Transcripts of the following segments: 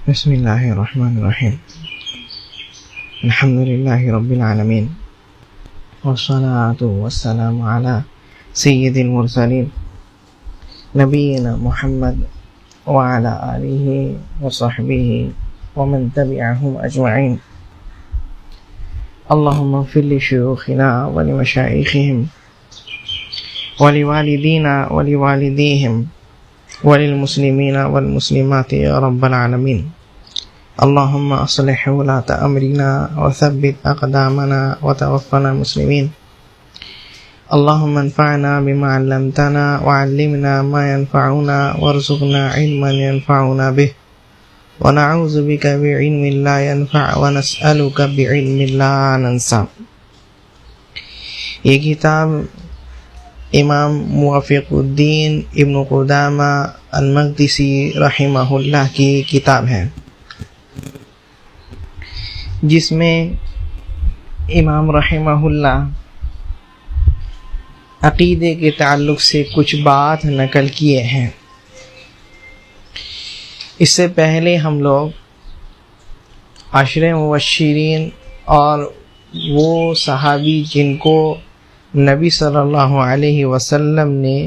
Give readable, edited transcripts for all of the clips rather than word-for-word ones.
بسم اللہ الرحمن الرحیم الحمد للہ رب العالمین والصلاة والسلام علی سید المرسلین نبینا محمد وعلی آلہ وصحبہ ومن تبعہم اجمعین اللہم اغفر لشیوخنا ولمشائخہم ولوالدینا ولوالدیہم وللمسلمین والمسلمات یا رب العالمین اللہم اصلح ولاۃ امرنا وثبت اقدامنا وتوفنا مسلمین اللہم انفعنا بما علمتنا وعلمنا ما ينفعنا وارزقنا علما ينفعنا به ونعوذ بك بعلم لا ينفع ونسألك بعلم لا ننسى۔ یہ کتاب امام موفق الدین ابن قدامہ المقدسی رحمہ اللہ کی کتاب ہے، جس میں امام رحمہ اللہ عقیدے کے تعلق سے کچھ بات نقل کیے ہیں۔ اس سے پہلے ہم لوگ عشرہ مبشرین اور وہ صحابی جن کو نبی صلی اللہ علیہ وسلم نے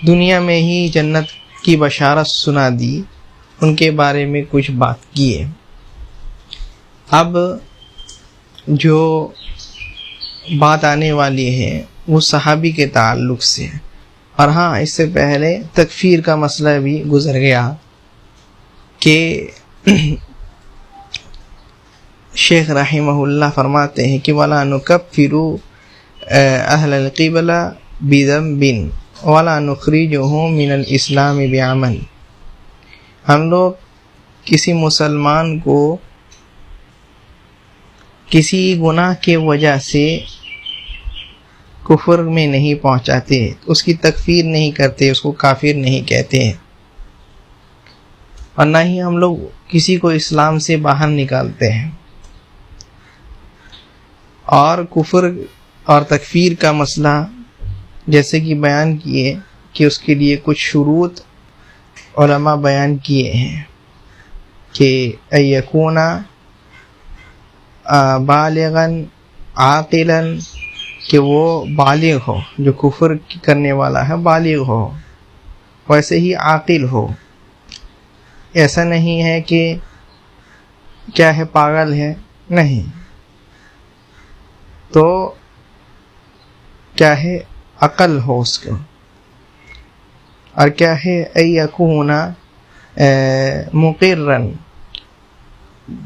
دنیا میں ہی جنت کی بشارت سنا دی، ان کے بارے میں کچھ بات کیے۔ اب جو بات آنے والی ہے وہ صحابی کے تعلق سے، اور ہاں اس سے پہلے تکفیر کا مسئلہ بھی گزر گیا کہ شیخ رحمہ اللہ فرماتے ہیں کہ وَلَا نُكَفِّرُ أَهْلَ الْقِبْلَ بِذَنْبٍ وَلَا نُخْرِجُهُمْ مِنَ الْإِسْلَامِ بِعَمَلٍ۔ ہم لوگ کسی مسلمان کو کسی گناہ کے وجہ سے کفر میں نہیں پہنچاتے، اس کی تکفیر نہیں کرتے، اس کو کافر نہیں کہتے، اور نہ ہی ہم لوگ کسی کو اسلام سے باہر نکالتے ہیں۔ اور کفر اور تکفیر کا مسئلہ جیسے کہ بیان کیے کہ اس کے لیے کچھ شروط علماء بیان کیے ہیں کہ ایکون بالغا عاقلا، کہ وہ بالغ ہو، جو کفر کرنے والا ہے بالغ ہو، ویسے ہی عاقل ہو۔ ایسا نہیں ہے کہ کیا ہے پاگل ہے، نہیں، تو کیا ہے عقل ہو اس کو، اور کیا ہے ایکون مقرا،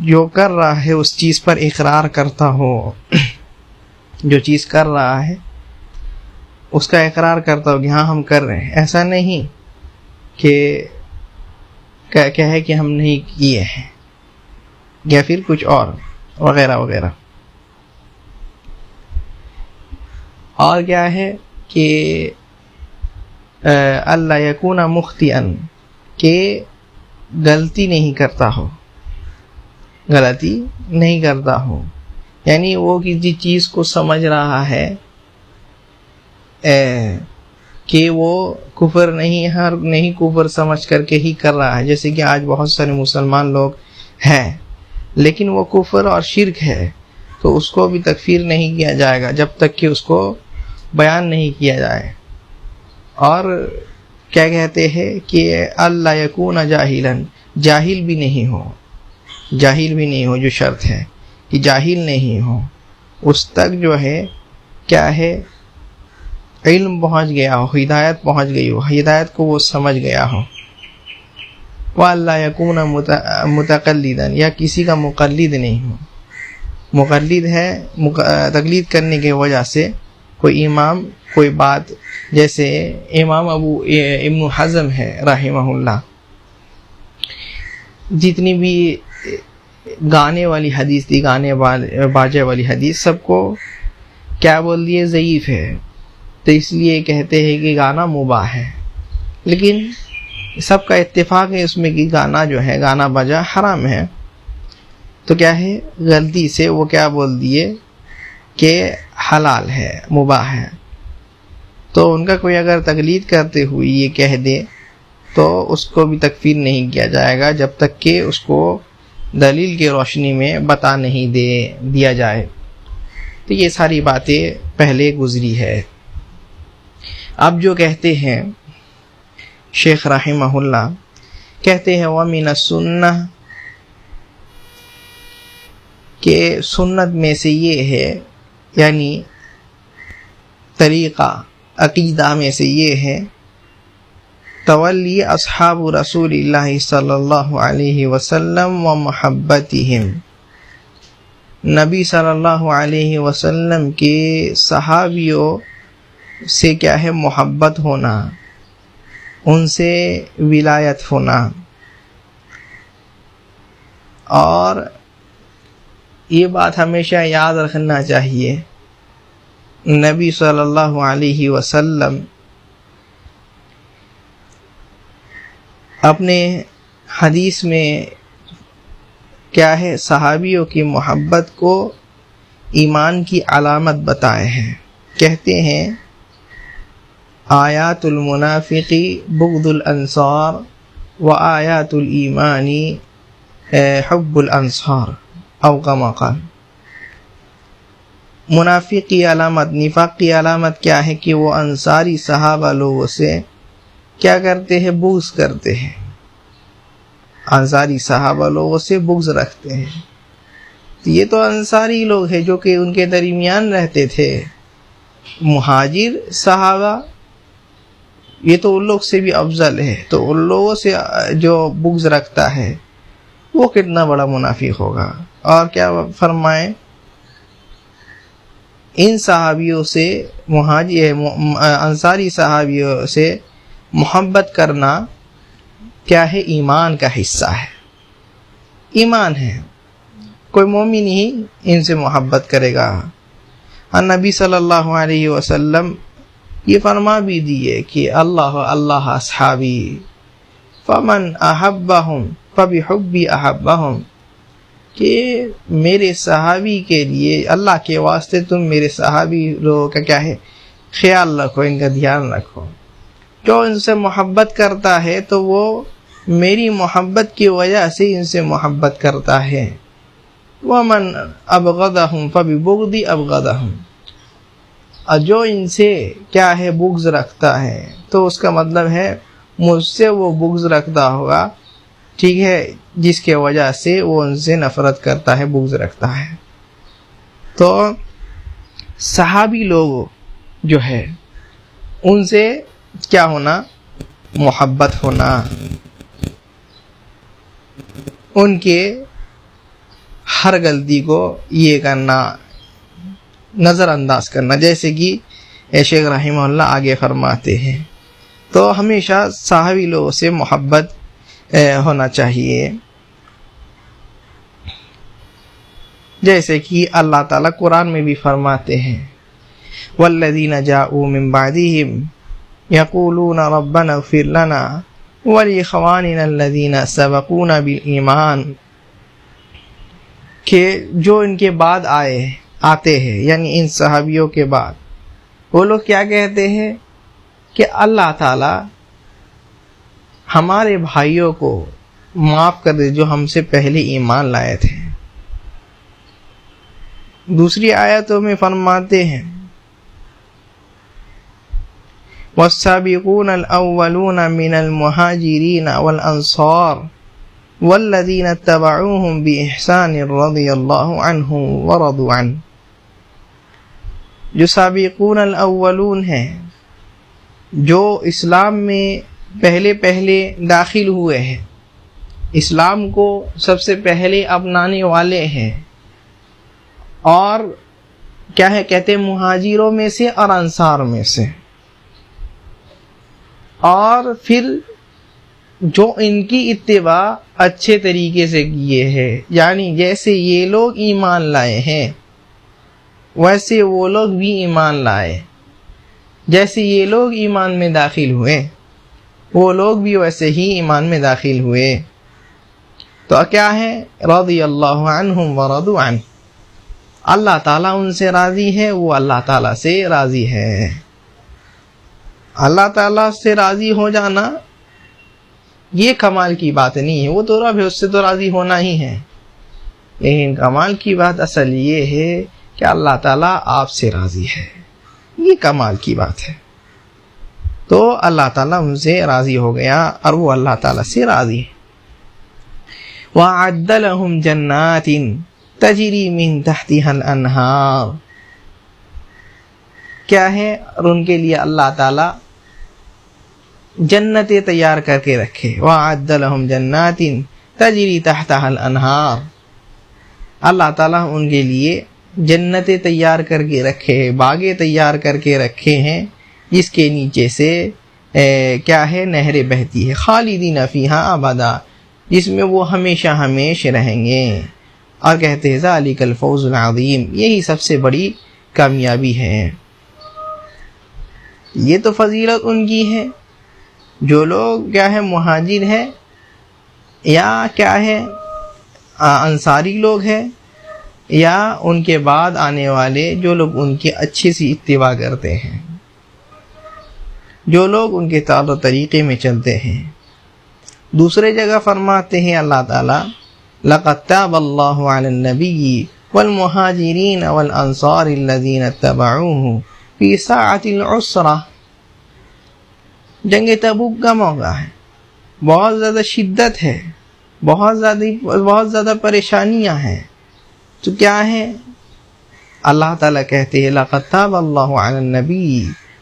جو کر رہا ہے اس چیز پر اقرار کرتا ہو، جو چیز کر رہا ہے اس کا اقرار کرتا ہو کہ ہاں ہم کر رہے ہیں، ایسا نہیں کہ ہے کہ ہم نہیں کیے ہیں، یا پھر کچھ اور وغیرہ وغیرہ۔ اور کیا ہے کہ اللہ یکون مخطئا، کہ غلطی نہیں کرتا ہو، غلطی نہیں کرتا ہو، یعنی وہ کسی چیز کو سمجھ رہا ہے کہ وہ کفر نہیں ہے، اور نہیں کفر سمجھ کر کے ہی کر رہا ہے۔ جیسے کہ آج بہت سارے مسلمان لوگ ہیں لیکن وہ کفر اور شرک ہے، تو اس کو بھی تکفیر نہیں کیا جائے گا جب تک کہ اس کو بیان نہیں کیا جائے۔ اور کیا کہتے ہیں کہ اللہ یکون جاہلا، جاہل بھی نہیں ہو، جاہل بھی نہیں ہو، جو شرط ہے کہ جاہل نہیں ہو، اس تک جو ہے کیا ہے علم پہنچ گیا ہو، ہدایت پہنچ گئی ہو، ہدایت کو وہ سمجھ گیا ہو۔ وَأَلَّا يَكُونَ مُتَقَلِّدًا، یا کسی کا مقلد نہیں ہو۔ مقلد ہے تقلید کرنے کی وجہ سے کوئی امام کوئی بات، جیسے امام ابن حزم ہے رحمہ اللہ، جتنی بھی گانے والی حدیث تھی، گانے باجے والی حدیث، سب کو کیا بول دیے ضعیف ہے، تو اس لیے کہتے ہیں کہ گانا مباح ہے، لیکن سب کا اتفاق ہے اس میں کہ گانا جو ہے، گانا بجا حرام ہے، تو کیا ہے غلطی سے وہ کیا بول دیے کہ حلال ہے، مباح ہے۔ تو ان کا کوئی اگر تقلید کرتے ہوئے یہ کہہ دے تو اس کو بھی تکفیر نہیں کیا جائے گا جب تک کہ اس کو دلیل کی روشنی میں بتا نہیں دیا جائے. تو یہ ساری باتیں پہلے گزری ہے. اب جو کہتے ہیں شیخ رحمہ اللہ، کہتے ہیں وَمِنَ السُّنَّةِ، کہ سنت میں سے یہ ہے، یعنی طریقہ عقیدہ میں سے یہ ہے، تولی اصحاب رسول اللہ صلی اللہ علیہ وسلم و محبتہم، نبی صلی اللہ علیہ وسلم کے صحابیوں سے کیا ہے محبت ہونا، ان سے ولایت ہونا. اور یہ بات ہمیشہ یاد رکھنا چاہیے، نبی صلی اللہ علیہ وسلم اپنے حدیث میں کیا ہے صحابیوں کی محبت کو ایمان کی علامت بتائے ہیں. کہتے ہیں آیات المنافقی بغض الانصار و آیات الایمانی حب الانصار او کما قال. منافق کی علامت، نفاق کی علامت کیا ہے کہ وہ انصاری صحابہ لوگوں سے کیا کرتے ہیں؟ بغض کرتے ہیں. انصاری صحابہ لوگوں سے بغض رکھتے ہیں. یہ تو انصاری لوگ ہیں جو کہ ان کے درمیان رہتے تھے. مہاجر صحابہ یہ تو ان لوگ سے بھی افضل ہے، تو ان لوگوں سے جو بغض رکھتا ہے وہ کتنا بڑا منافق ہوگا. اور کیا فرمائیں، ان صحابیوں سے انصاری صحابیوں سے محبت کرنا کیا ہے؟ ایمان کا حصہ ہے، ایمان ہے. کوئی مومن ہی ان سے محبت کرے گا. نبی صلی اللہ علیہ وسلم یہ فرما بھی دیے کہ اللہ اصحابی فمن احبہم فبحبی احبہم، کہ میرے صحابی کے لیے اللہ کے واسطے تم میرے صحابی لوگوں کا کیا ہے خیال رکھو، ان کا دھیان رکھو. جو ان سے محبت کرتا ہے تو وہ میری محبت کی وجہ سے ان سے محبت کرتا ہے. ومن ابغضہم فببغضی ابغضہم، اور جو ان سے کیا ہے بغض رکھتا ہے تو اس کا مطلب ہے مجھ سے وہ بغض رکھتا ہوگا، ٹھیک ہے، جس کے وجہ سے وہ ان سے نفرت کرتا ہے، بغض رکھتا ہے. تو صحابی لوگ جو ہے ان سے کیا ہونا؟ محبت ہونا، ان کے ہر غلطی کو یہ کرنا، نظر انداز کرنا، جیسے کہ شیخ رحمہ اللہ آگے فرماتے ہیں. تو ہمیشہ صحابی لوگوں سے محبت ہونا چاہیے. جیسے کہ اللہ تعالیٰ قرآن میں بھی فرماتے ہیں والذین جاءوا من بعدہم یقولون ربنا اغفر لنا ولاخواننا الذین سبقونا بالایمان، کہ جو ان کے بعد آتے ہیں، یعنی ان صحابیوں کے بعد، وہ لوگ کیا کہتے ہیں کہ اللہ تعالیٰ ہمارے بھائیوں کو معاف کر دے جو ہم سے پہلے ایمان لائے تھے. دوسری آیتوں میں فرماتے ہیں والسابقون الاولون من المہاجرین والانصار والذین اتبعوهم بإحسان رضی اللہ عنہم ورضوا عنہ. جو سابقون الاولون ہیں، جو اسلام میں پہلے داخل ہوئے ہیں، اسلام کو سب سے پہلے اپنانے والے ہیں، اور کیا ہے کہتے ہیں مہاجروں میں سے اور انصار میں سے، اور پھر جو ان کی اتباع اچھے طریقے سے کیے ہیں، یعنی جیسے یہ لوگ ایمان لائے ہیں ویسے وہ لوگ بھی ایمان لائے، جیسے یہ لوگ ایمان میں داخل ہوئے وہ لوگ بھی ویسے ہی ایمان میں داخل ہوئے. تو کیا ہے؟ رضی اللہ عنہم ورضوا عنہ، اللہ تعالیٰ ان سے راضی ہے، وہ اللہ تعالیٰ سے راضی ہے. اللہ تعالیٰ سے راضی ہو جانا یہ کمال کی بات نہیں ہے، وہ تو رب ہے، اس سے تو راضی ہونا ہی ہے، لیکن کمال کی بات اصل یہ ہے کہ اللہ تعالیٰ آپ سے راضی ہے، یہ کمال کی بات ہے۔ تو اللہ تعالیٰ ان سے راضی ہو گیا اور وہ اللہ تعالیٰ سے راضی ہے۔ وَأَعَدَّ لَهُمْ جَنَّاتٍ تَجْرِي مِن تَحْتِهَا الْأَنْهَارُ، کیا ہے؟ اور ان کے لیے اللہ تعالیٰ جنتیں تیار کر کے رکھے۔ وَأَعَدَّ لَهُمْ جَنَّاتٍ تَجْرِي تَحْتَهَا الْأَنْهَارُ، اللہ تعالیٰ ان کے لیے جنتیں تیار کر کے رکھے، باغیں تیار کر کے رکھے ہیں جس کے نیچے سے کیا ہے؟ نہریں بہتی ہے، خالدین فیہا ابدا، جس میں وہ ہمیشہ ہمیشہ رہیں گے۔ اور کہتے ہیں ذالک الفوز العظیم، یہی سب سے بڑی کامیابی ہے۔ یہ تو فضیلت ان کی ہے، جو لوگ کیا ہے مہاجر ہیں یا کیا ہے انصاری لوگ ہیں، یا ان کے بعد آنے والے جو لوگ ان کی اچھے سے اتباع کرتے ہیں، جو لوگ ان کے طور طریقے میں چلتے ہیں۔ دوسرے جگہ فرماتے ہیں اللہ تعالیٰ لَقَدْ تَابَ اللَّهُ عَلَى النَّبِيِّ وَالْمُهَاجِرِينَ وَالْأَنصَارِ الَّذِينَ اتَّبَعُوهُ فِي سَاعَةِ الْعُسْرَةِ، جنگ تبوک کا موقع ہے، بہت زیادہ شدت ہے، بہت زیادہ پریشانیاں ہیں، تو کیا ہے؟ اللہ تعالیٰ کہتے ہیں لَقَدْ تَابَ اللَّهُ عَلَى النَّبِيِّ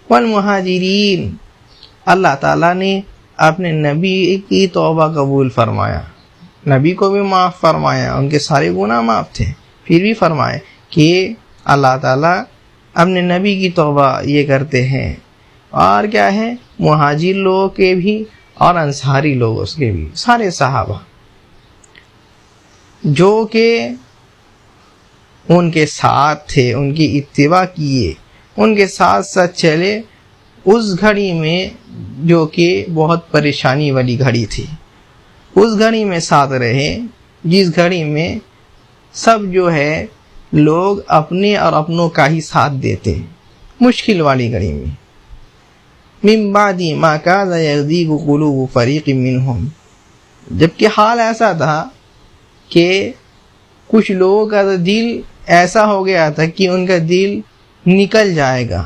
وَالْمُهَاجِرِينَ، اللہ تعالیٰ نے اپنے نبی کی توبہ قبول فرمایا، نبی کو بھی معاف فرمایا، ان کے سارے گناہ معاف تھے، پھر بھی فرمایا کہ اللہ تعالیٰ اپنے نبی کی توبہ یہ کرتے ہیں، اور کیا ہے مہاجر لوگوں کے بھی اور انصاری لوگ اس کے بھی، سارے صحابہ جو کہ ان کے ساتھ تھے، ان کی اتباع کیے، ان کے ساتھ ساتھ چلے اس گھڑی میں جو کہ بہت پریشانی والی گھڑی تھی، اس گھڑی میں ساتھ رہے جس گھڑی میں سب جو ہے لوگ اپنے اور اپنوں کا ہی ساتھ دیتے، مشکل والی گھڑی میں۔ من بعد ما کاد یزیغ قلوب فریق منہم، جبکہ حال ایسا تھا کہ کچھ لوگوں کا دل ایسا ہو گیا تھا کہ ان کا دل نکل جائے گا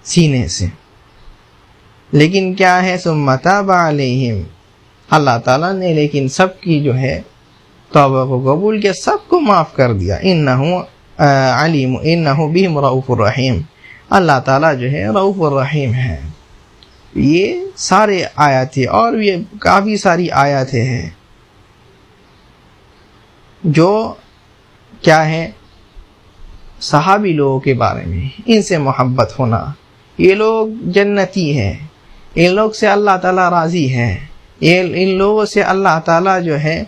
سینے سے، لیکن کیا ہے ثم تاب علیہم، اللہ تعالیٰ نے لیکن سب کی جو ہے توبہ کو قبول کیا، سب کو معاف کر دیا۔ انہ علیم انہ بہم رؤوف الرحیم، اللہ تعالیٰ جو ہے رؤوف الرحیم ہے۔ یہ سارے آیات اور یہ کافی ساری آیاتیں ہیں جو کیا ہے صحابی لوگوں کے بارے میں، ان سے محبت ہونا، یہ لوگ جنتی ہیں، ان لوگ سے اللہ تعالیٰ راضی ہے، ان لوگوں سے اللہ تعالیٰ جو ہے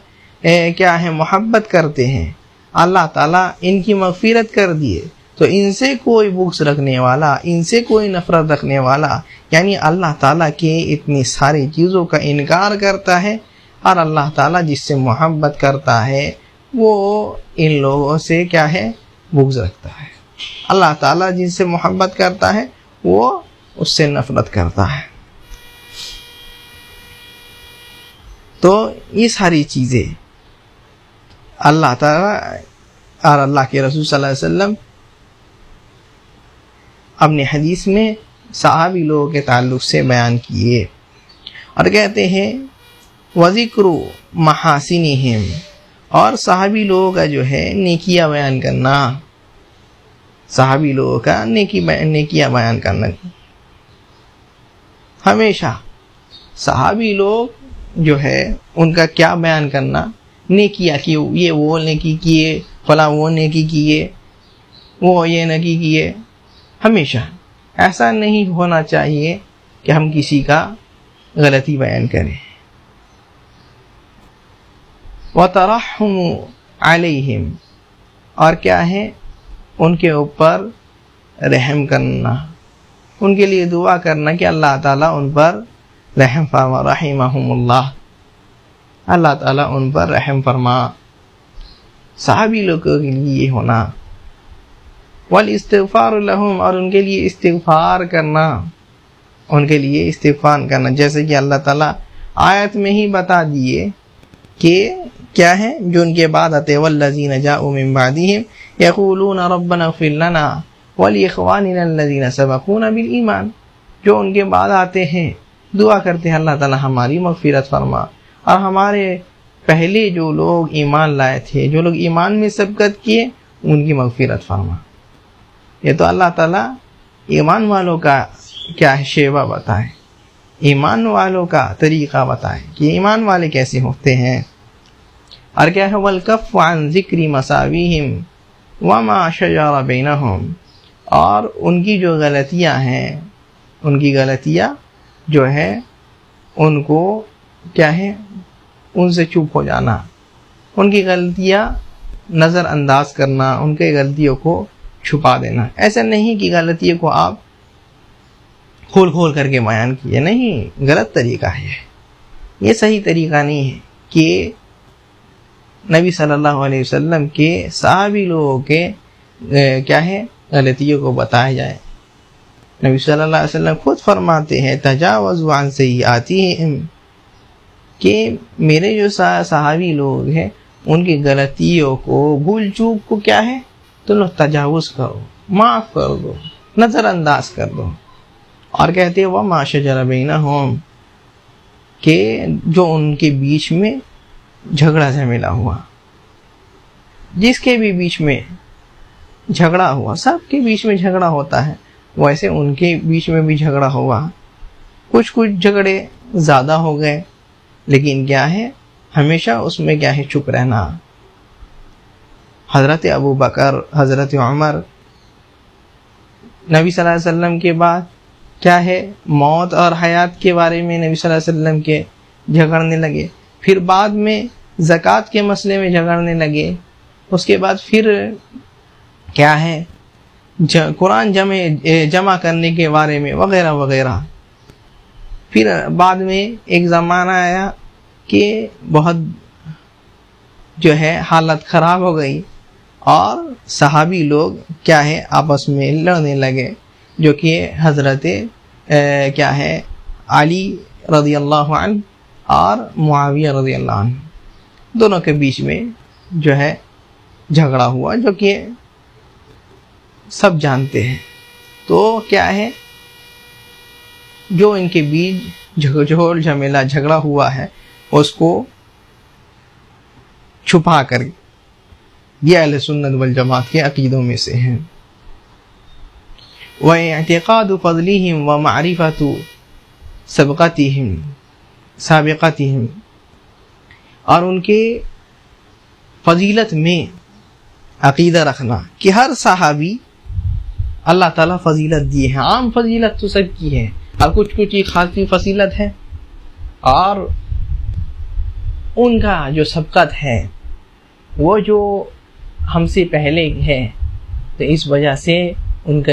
کیا ہے محبت کرتے ہیں، اللہ تعالیٰ ان کی مغفرت کر دیے، تو ان سے کوئی بغض رکھنے والا، ان سے کوئی نفرت رکھنے والا، یعنی اللہ تعالیٰ کے اتنی ساری چیزوں کا انکار کرتا ہے، اور اللہ تعالیٰ جس سے محبت کرتا ہے وہ ان لوگوں سے کیا ہے بغض رکھتا ہے، اللہ تعالیٰ جن سے محبت کرتا ہے وہ اس سے نفرت کرتا ہے۔ تو یہ ساری چیزیں اللہ تعالیٰ اور اللہ کے رسول صلی اللہ علیہ وسلم اپنے حدیث میں صحابی لوگوں کے تعلق سے بیان کیے، اور کہتے ہیں وذکر محاسنہم، اور صحابی لوگوں کا جو ہے نیکیاں بیان کرنا، صحابی لوگوں کا نیکیاں بیان کرنا، ہمیشہ صحابی لوگ جو ہے ان کا کیا بیان کرنا، نیکیاں کہ یہ وہ نیکی کیے، فلاں وہ نیکی کیے، وہ یہ نیکی کیے، ہمیشہ ایسا نہیں ہونا چاہیے کہ ہم کسی کا غلطی بیان کریں۔ وَتَرَحُّمُ عَلَيْهِمْ، اور کیا ہے ان کے اوپر رحم کرنا، ان کے لیے دعا کرنا کہ اللہ تعالیٰ ان پر رحم فرما، رحمہم اللہ، اللہ تعالیٰ ان پر رحم فرما، صحابی لوگوں کے لیے یہ ہونا۔ والاستغفار لہم، اور ان کے لیے استغفار کرنا، ان کے لیے استغفار کرنا، جیسے کہ اللہ تعالیٰ آیت میں ہی بتا دیے کہ کیا ہے جو ان کے بعد آتے والذین جاءوا من بعدہم یقولون ربنا اغفر لنا ولاخواننا الذین سبقونا بالایمان، جو ان کے بعد آتے ہیں دعا کرتے ہیں اللہ تعالیٰ ہماری مغفرت فرما، اور ہمارے پہلے جو لوگ ایمان لائے تھے، جو لوگ ایمان میں سبقت کیے، ان کی مغفرت فرما۔ یہ تو اللہ تعالیٰ ایمان والوں کا کیا ہے شیوہ بتائے، ایمان والوں کا طریقہ بتائے کہ ایمان والے کیسے ہوتے ہیں۔ اور کیا ہے والکف عن ذکر مساویہم وما شجر بینہم، اور ان کی جو غلطیاں ہیں، ان کی غلطیاں جو ہے ان کو کیا ہے ان سے چپ ہو جانا، ان کی غلطیاں نظر انداز کرنا، ان کے غلطیوں کو چھپا دینا۔ ایسا نہیں کہ غلطیوں کو آپ کھول کھول کر کے بیان کیے، نہیں، غلط طریقہ ہے یہ صحیح طریقہ نہیں ہے کہ نبی صلی اللہ علیہ وسلم کے صحابی لوگوں کے کیا ہے غلطیوں کو بتایا جائے۔ نبی صلی اللہ علیہ وسلم خود فرماتے ہیں تجاوزوا عن سیئاتہم، کہ میرے جو صحابی لوگ ہیں ان کی غلطیوں کو، بھول چوک کو کیا ہے تو لوگ تجاوز کرو، معاف کر دو، نظر انداز کر دو۔ اور کہتے ہیں وما شجر بینہم، کہ جو ان کے بیچ میں جھگڑا جھمیلا ہوا، جس کے بھی بیچ میں جھگڑا ہوا، سب کے بیچ میں جھگڑا ہوتا ہے، ویسے ان کے بیچ میں بھی جھگڑا ہوا، کچھ جھگڑے زیادہ ہو گئے، لیکن کیا ہے ہمیشہ اس میں کیا ہے چپ رہنا۔ حضرت ابو بکر، حضرت عمر، نبی صلی اللہ علیہ وسلم کے بعد کیا ہے موت اور حیات کے بارے میں نبی صلی اللہ علیہ وسلم کے جھگڑنے لگے، پھر بعد میں زکوٰۃ کے مسئلے میں جھگڑنے لگے، اس کے بعد پھر کیا ہے قرآن جمع کرنے کے بارے میں وغیرہ وغیرہ۔ پھر بعد میں ایک زمانہ آیا کہ بہت جو ہے حالت خراب ہو گئی اور صحابی لوگ کیا ہے آپس میں لڑنے لگے، جو کہ حضرت کیا ہے علی رضی اللہ عنہ اور معاویہ رضی اللہ عنہ دونوں کے بیچ میں جو ہے جھگڑا ہوا، جو کہ سب جانتے ہیں۔ تو کیا ہے جو ان کے بیچ جھول جھمیلا جھگڑا ہوا ہے اس کو چھپا کر یہ اہل سنت والجماعت کے عقیدوں میں سے ہیں۔ وَاعْتِقَادُ فَضْلِهِمْ وَمَعْرِفَةُ سَابِقَتِهِمْ، اور ان کے فضیلت میں عقیدہ رکھنا کہ ہر صحابی اللہ تعالیٰ فضیلت دی ہے، عام فضیلت تو سب کی ہے، اور کچھ خاصی فضیلت ہے، اور ان کا جو سبقت ہے وہ جو ہم سے پہلے ہے، تو اس وجہ سے ان کا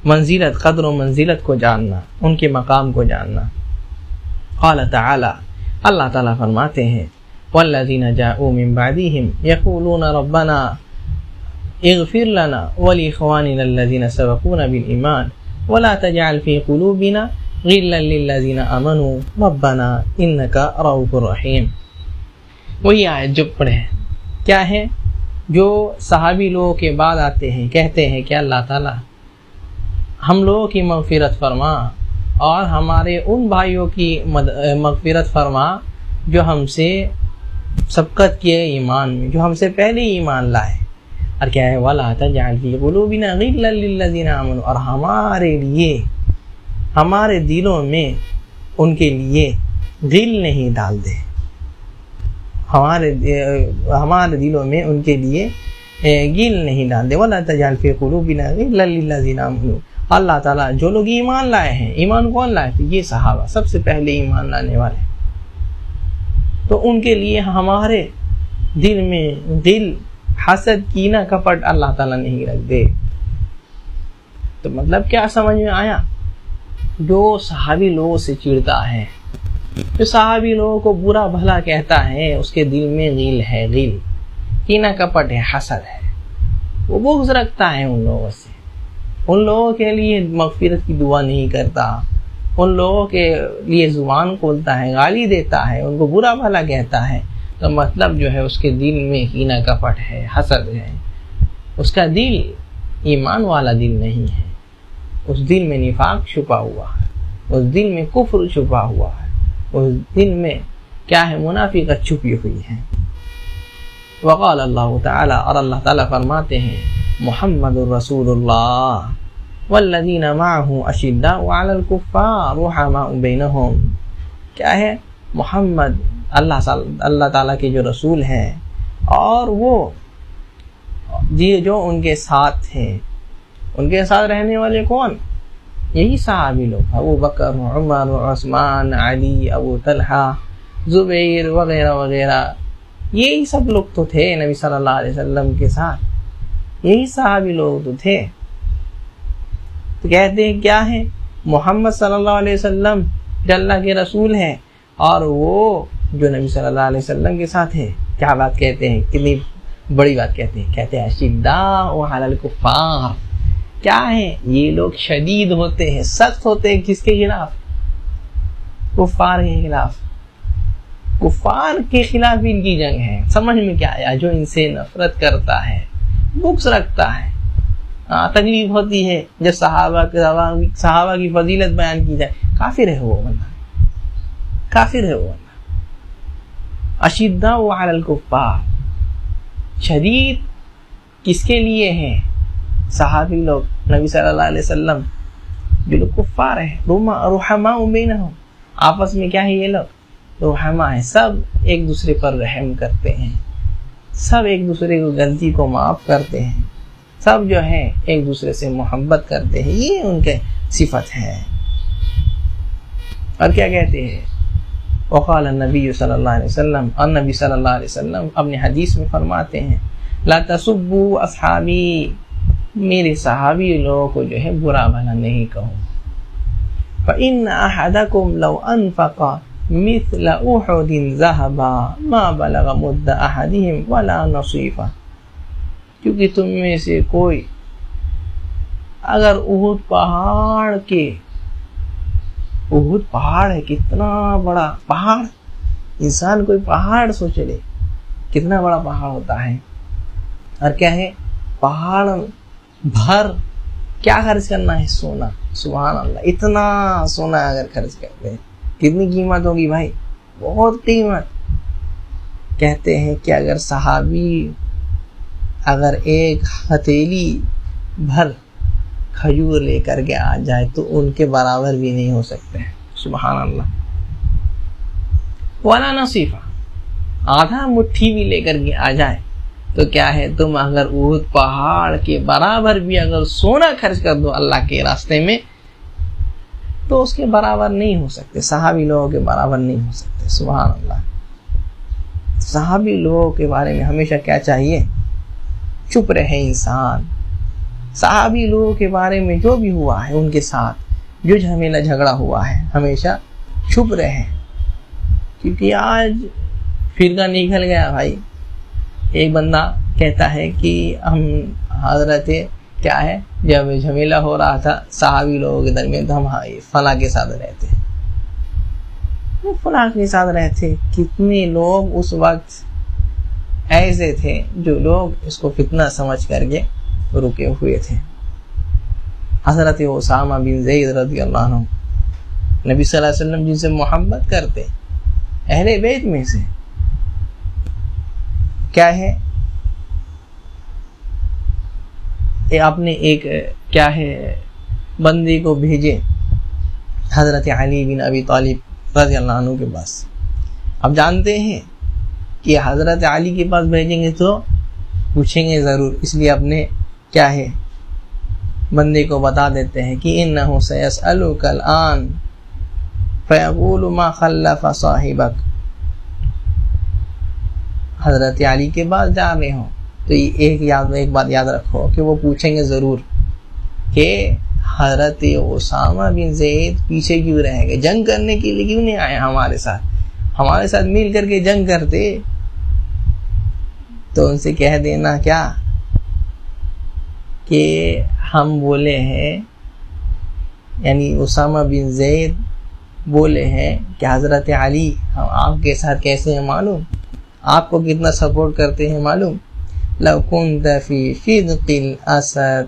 منزلت، قدر و منزلت کو جاننا، ان کے مقام کو جاننا۔ قال تعالی، اللہ تعالیٰ فرماتے ہیں والذین جاءوا من بعدہم یقولون ربنا اغفر لنا ولاخواننا الذین سبقونا بالایمان ولا تجعل في قلوبنا غلا للذین آمنوا ربنا انک رؤوف رحیم۔ وہی آیت جو پڑھے کیا ہے، جو صحابی لوگوں کے بعد آتے ہیں کہتے ہیں کہ اللہ تعالیٰ ہم لوگوں کی مغفرت فرما اور ہمارے ان بھائیوں کی مغفرت فرما جو ہم سے سبقت کیے ایمان میں، جو ہم سے پہلے ایمان لائے، اور کیا ہے وَلَا تَجْعَلْ فِي قُلُوبِنَا غِلًّا لِلَّذِينَ آمَنُوا، اور ہمارے لیے، ہمارے دلوں میں ان کے لیے غل نہیں ڈال دے، ہمارے دلوں میں ان کے لیے غل نہیں ڈال دے۔ وَلَا تَجْعَلْ فِي قُلُوبِنَا غِلًّا لِلَّذِينَ آمَنُوا، اللہ تعالیٰ جو لوگ ایمان لائے ہیں، ایمان کون لائے تھے؟ یہ صحابہ، سب سے پہلے ایمان لانے والے، تو ان کے لیے ہمارے دل میں غل، حسد، کینہ، کپٹ اللہ تعالیٰ نہیں رکھ دے۔ تو مطلب کیا سمجھ میں آیا؟ جو صحابی لوگوں سے چڑھتا ہے، جو صحابی لوگوں کو برا بھلا کہتا ہے، اس کے دل میں غل ہے، غل، کینہ کپٹ ہے، حسد ہے، وہ بغض رکھتا ہے ان لوگوں سے، ان لوگوں کے لیے مغفرت کی دعا نہیں کرتا، ان لوگوں کے لیے زبان کھولتا ہے، گالی دیتا ہے، ان کو برا بھلا کہتا ہے، تو مطلب جو ہے اس کے دل میں کینہ کپٹ ہے، حسد ہے، اس کا دل ایمان والا دل نہیں ہے، اس دل میں نفاق چھپا ہوا ہے، اس دل میں کفر چھپا ہوا ہے، اس دل میں کیا ہے، منافقت چھپی ہوئی ہے۔ وقال اللہ تعالی، اور اللہ تعالی فرماتے ہیں، محمد رسول اللہ والذین معہ اشداء علی الکفار رحماء بینہم، کیا ہے، محمد اللہ تعالیٰ کے جو رسول ہیں اور وہ جو ان کے ساتھ تھے، ان کے ساتھ رہنے والے کون؟ یہی صحابی لوگ، ابو بکر، عمر، عثمان، علی، ابو طلحہ، زبیر وغیرہ وغیرہ، یہی سب لوگ تو تھے نبی صلی اللہ علیہ وسلم کے ساتھ، یہی صحابی لوگ تو تھے۔ تو کہتے ہیں کیا ہے، محمد صلی اللہ علیہ وسلم جو اللہ کے رسول ہیں اور وہ جو نبی صلی اللہ علیہ وسلم کے ساتھ ہے، کیا بات کہتے ہیں، کتنی بڑی بات کہتے ہیں، کہتے ہیں اشداء علی الکفار، کیا ہے، یہ لوگ شدید ہوتے ہیں، سخت ہوتے ہیں، کس کے خلاف؟ کفار کے خلاف، کفار کے خلاف ان کی جنگ ہے۔ سمجھ میں کیا آیا؟ جو ان سے نفرت کرتا ہے، بغض رکھتا ہے، تکلیف ہوتی ہے جب صحابہ کی فضیلت بیان کی جائے، کافر ہے وہ بندہ، کافر ہے وہ بندہ۔ اشداء علی الکفار، شدید کس کے لیے ہیں؟ صحابی لوگ، نبی صلی اللہ علیہ وسلم، جو لوگ کفار ہیں، رحماء بینہم، آپس میں کیا ہے، یہ لوگ رحماء ہیں، سب ایک دوسرے پر رحم کرتے ہیں، سب ایک دوسرے کو غلطی کو معاف کرتے ہیں، سب جو ہے ایک دوسرے سے محبت کرتے ہیں، یہ ان کے صفت ہے۔ اور کیا کہتے ہیں، وقال النبی صلی اللہ علیہ وسلم، اور نبی صلی اللہ علیہ وسلم اپنے حدیث میں فرماتے ہیں، لا تسبوا اصحابی، میرے صحابی لوگوں کو جو ہے برا بھلا نہیں کہو، فإن أحدكم لو أنفق مثل أحد ذهبا ما بلغ مد أحدهم ولا نصيفا، کیونکہ تم میں سے کوئی اگر احد پہاڑ ہے، کتنا بڑا پہاڑ، انسان کوئی پہاڑ سوچ لے کتنا بڑا پہاڑ ہوتا ہے، اور کیا ہے، پہاڑ بھر کیا خرچ کرنا ہے، سونا، سبحان اللہ، اتنا سونا اگر خرچ کرتے ہیں کتنی قیمت ہوگی بھائی، بہت قیمت۔ کہتے ہیں کہ اگر صحابی اگر ایک ہتھیلی بھر کھجور لے کر کے آ جائے تو ان کے برابر بھی نہیں ہو سکتے ہیں، سبحان اللہ۔ ولا نصیفہ، آدھا مٹھی بھی لے کر کے آ جائے تو کیا ہے، تم اگر احد پہاڑ کے برابر بھی اگر سونا خرچ کر دو اللہ کے راستے میں تو اس کے برابر نہیں ہو سکتے، صحابی لوگوں کے برابر نہیں ہو سکتے، سبحان اللہ۔ صحابی لوگوں کے بارے میں ہمیشہ کیا چاہیے، چپ رہے انسان، صحابی لوگوں کے بارے میں جو بھی ہوا ہے ان کے ساتھ جو جھمیلا جھگڑا ہوا ہے ہمیشہ چپ رہے، کیونکہ آج فرقہ نکل گیا بھائی۔ ایک بندہ کہتا ہے کہ ہم حضرت کیا ہے، جب جھمیلا ہو رہا تھا صحابی لوگوں کے درمیان تو ہم فلاں کے ساتھ رہتے، وہ فلاں کے ساتھ رہتے۔ کتنے لوگ اس وقت ایسے تھے جو لوگ اس کو فتنہ سمجھ کر کے رکے ہوئے تھے۔ حضرت اسامہ بن زید رضی اللہ عنہ، نبی صلی اللہ علیہ وسلم جن سے محبت کرتے، اہل بیت میں سے، کیا ہے، آپ نے ایک کیا ہے بندے کو بھیجے حضرت علی بن ابی طالب رضی اللہ عنہ کے پاس۔ اب جانتے ہیں کہ حضرت علی کے پاس بھیجیں گے تو پوچھیں گے ضرور، اس لیے اپنے کیا ہے بندے کو بتا دیتے ہیں کہ انہ سیسألک الآن فیقول ما خلف صاحبک، حضرت علی کے پاس جا رہے ہوں تو ایک بات یاد رکھو کہ وہ پوچھیں گے ضرور کہ حضرت اسامہ بن زید پیچھے کیوں رہ گئے، جنگ کرنے کے لیے کیوں نہیں آئے ہمارے ساتھ مل کر کے جنگ کرتے۔ تو ان سے کہہ دینا کیا کہ ہم بولے ہیں یعنی اسامہ بن زید بولے ہیں کہ حضرت علی ہم آپ کے ساتھ کیسے ہیں معلوم، آپ کو کتنا سپورٹ کرتے ہیں معلوم، لو كنت في فدق الاسد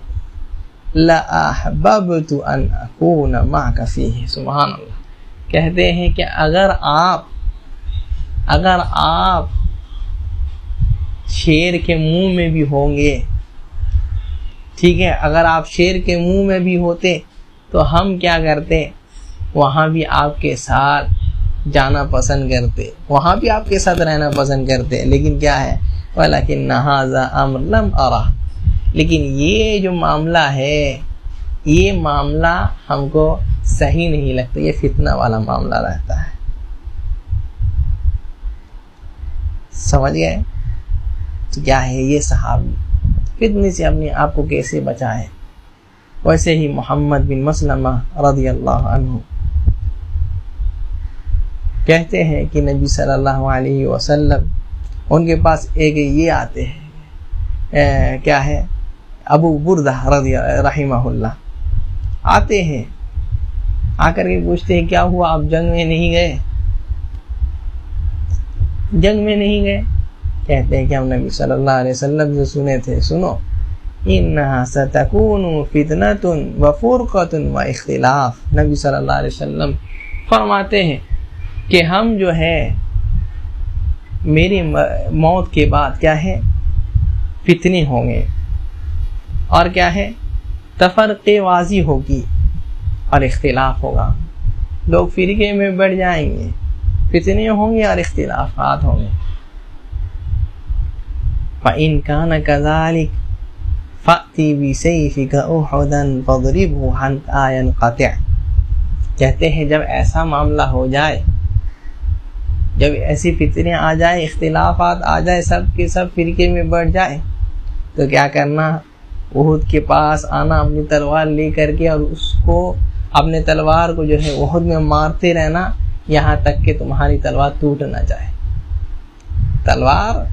لاحببت ان اكون معك فيه. سبحان اللہ. کہتے ہیں کہ اگر آپ شیر کے منہ میں بھی ہوں گے، ٹھیک ہے، اگر آپ شیر کے منہ میں بھی ہوتے تو ہم کیا کرتے، وہاں بھی آپ کے ساتھ جانا پسند کرتے، وہاں بھی آپ کے ساتھ رہنا پسند کرتے. لیکن کیا ہے، وَلَكِنَّ هَذَا أَمْرٌ لَمْ أَرَهُ، لیکن یہ جو معاملہ ہے، یہ معاملہ ہم کو صحیح نہیں لگتا، یہ فتنہ والا معاملہ رہتا ہے. سمجھ گئے؟ تو کیا ہے، یہ صحابی فتنے سے اپنے آپ کو کیسے بچائے. ویسے ہی محمد بن مسلمہ رضی اللہ عنہ کہتے ہیں کہ نبی صلی اللہ علیہ وسلم ان کے پاس ایک یہ آتے ہیں، کیا ہے، ابو بردہ رحمہ اللہ آتے ہیں، آ کر کے پوچھتے ہیں کیا ہوا، آپ جنگ میں نہیں گئے؟ جنگ میں نہیں گئے؟ کہتے ہیں کہ ہم نبی صلی اللہ علیہ وسلم سے سنے تھے، سنو، انہا ستکون فتنۃ وفرقۃ واختلاف. نبی صلی اللہ علیہ وسلم فرماتے ہیں کہ ہم جو ہے میری موت کے بعد کیا ہے، فتنے ہوں گے، اور کیا ہے، تفرقے بازی ہوگی اور اختلاف ہوگا، لوگ فرقے میں بڑھ جائیں گے، فتنے ہوں گے اور اختلافات ہوں گے. فَإِن كَانَ كَذَلِكَ فَأْتِ بِسَيْفِكَ أُحُدًا فَاضْرِبْهُ حَتَّى يَنْقَطِعَ. کہتے ہیں جب ایسا معاملہ ہو جائے، جب ایسی فتنے آ جائے، اختلافات آ جائے، سب کے سب فرقے میں بڑھ جائے، تو کیا کرنا، احد کے پاس آنا اپنی تلوار لے کر کے، اور اس کو اپنے تلوار کو جو ہے احد میں مارتے رہنا یہاں تک کہ تمہاری تلوار ٹوٹ نہ جائے. تلوار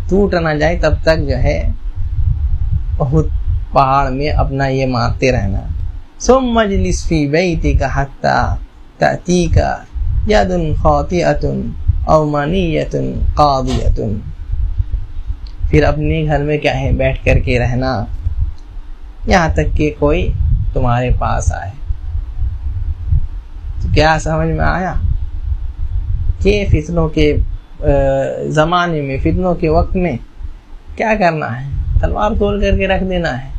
ٹوٹ نہ جائے تب تک جو ہے احد پہاڑ میں اپنا یہ مارتے رہنا. ثم اجلس فی بیتک حتی تأتیک ید خاطئۃ او منیۃ قاضیۃ. پھر اپنے گھر میں کیا ہے، بیٹھ کر کے رہنا یہاں تک کہ کوئی تمہارے پاس آئے. تو کیا سمجھ میں آیا کہ فتنوں کے زمانے میں، فتنوں کے وقت میں کیا کرنا ہے، تلوار تول کر کے رکھ دینا ہے.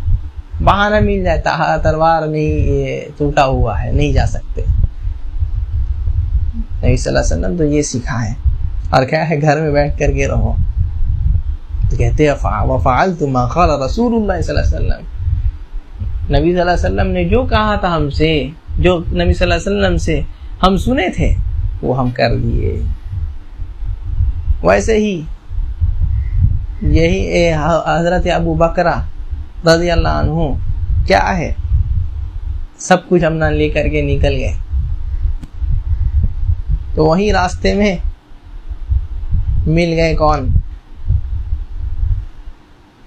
بہانہ مل جاتا ہے، تلوار نہیں، یہ ٹوٹا ہوا ہے، نہیں جا سکتے. نبی صلی اللہ علیہ وسلم تو یہ سکھا ہے. اور کیا ہے، گھر میں بیٹھ کر کے رہو. تو کہتے ہیں وَفَعَلْتُ مَا قَالَ رَسُولُ اللَّهِ صلی اللہ علیہ وسلم. نبی صلی اللہ علیہ وسلم نے جو کہا تھا ہم سے، جو نبی صلی اللہ علیہ وسلم سے ہم سنے تھے، وہ ہم کر دیے. ویسے ہی یہی حضرت ابو بکر رضی اللہ عنہ کیا ہے، سب کچھ اپنا لے کر کے نکل گئے. تو وہی راستے میں مل گئے کون،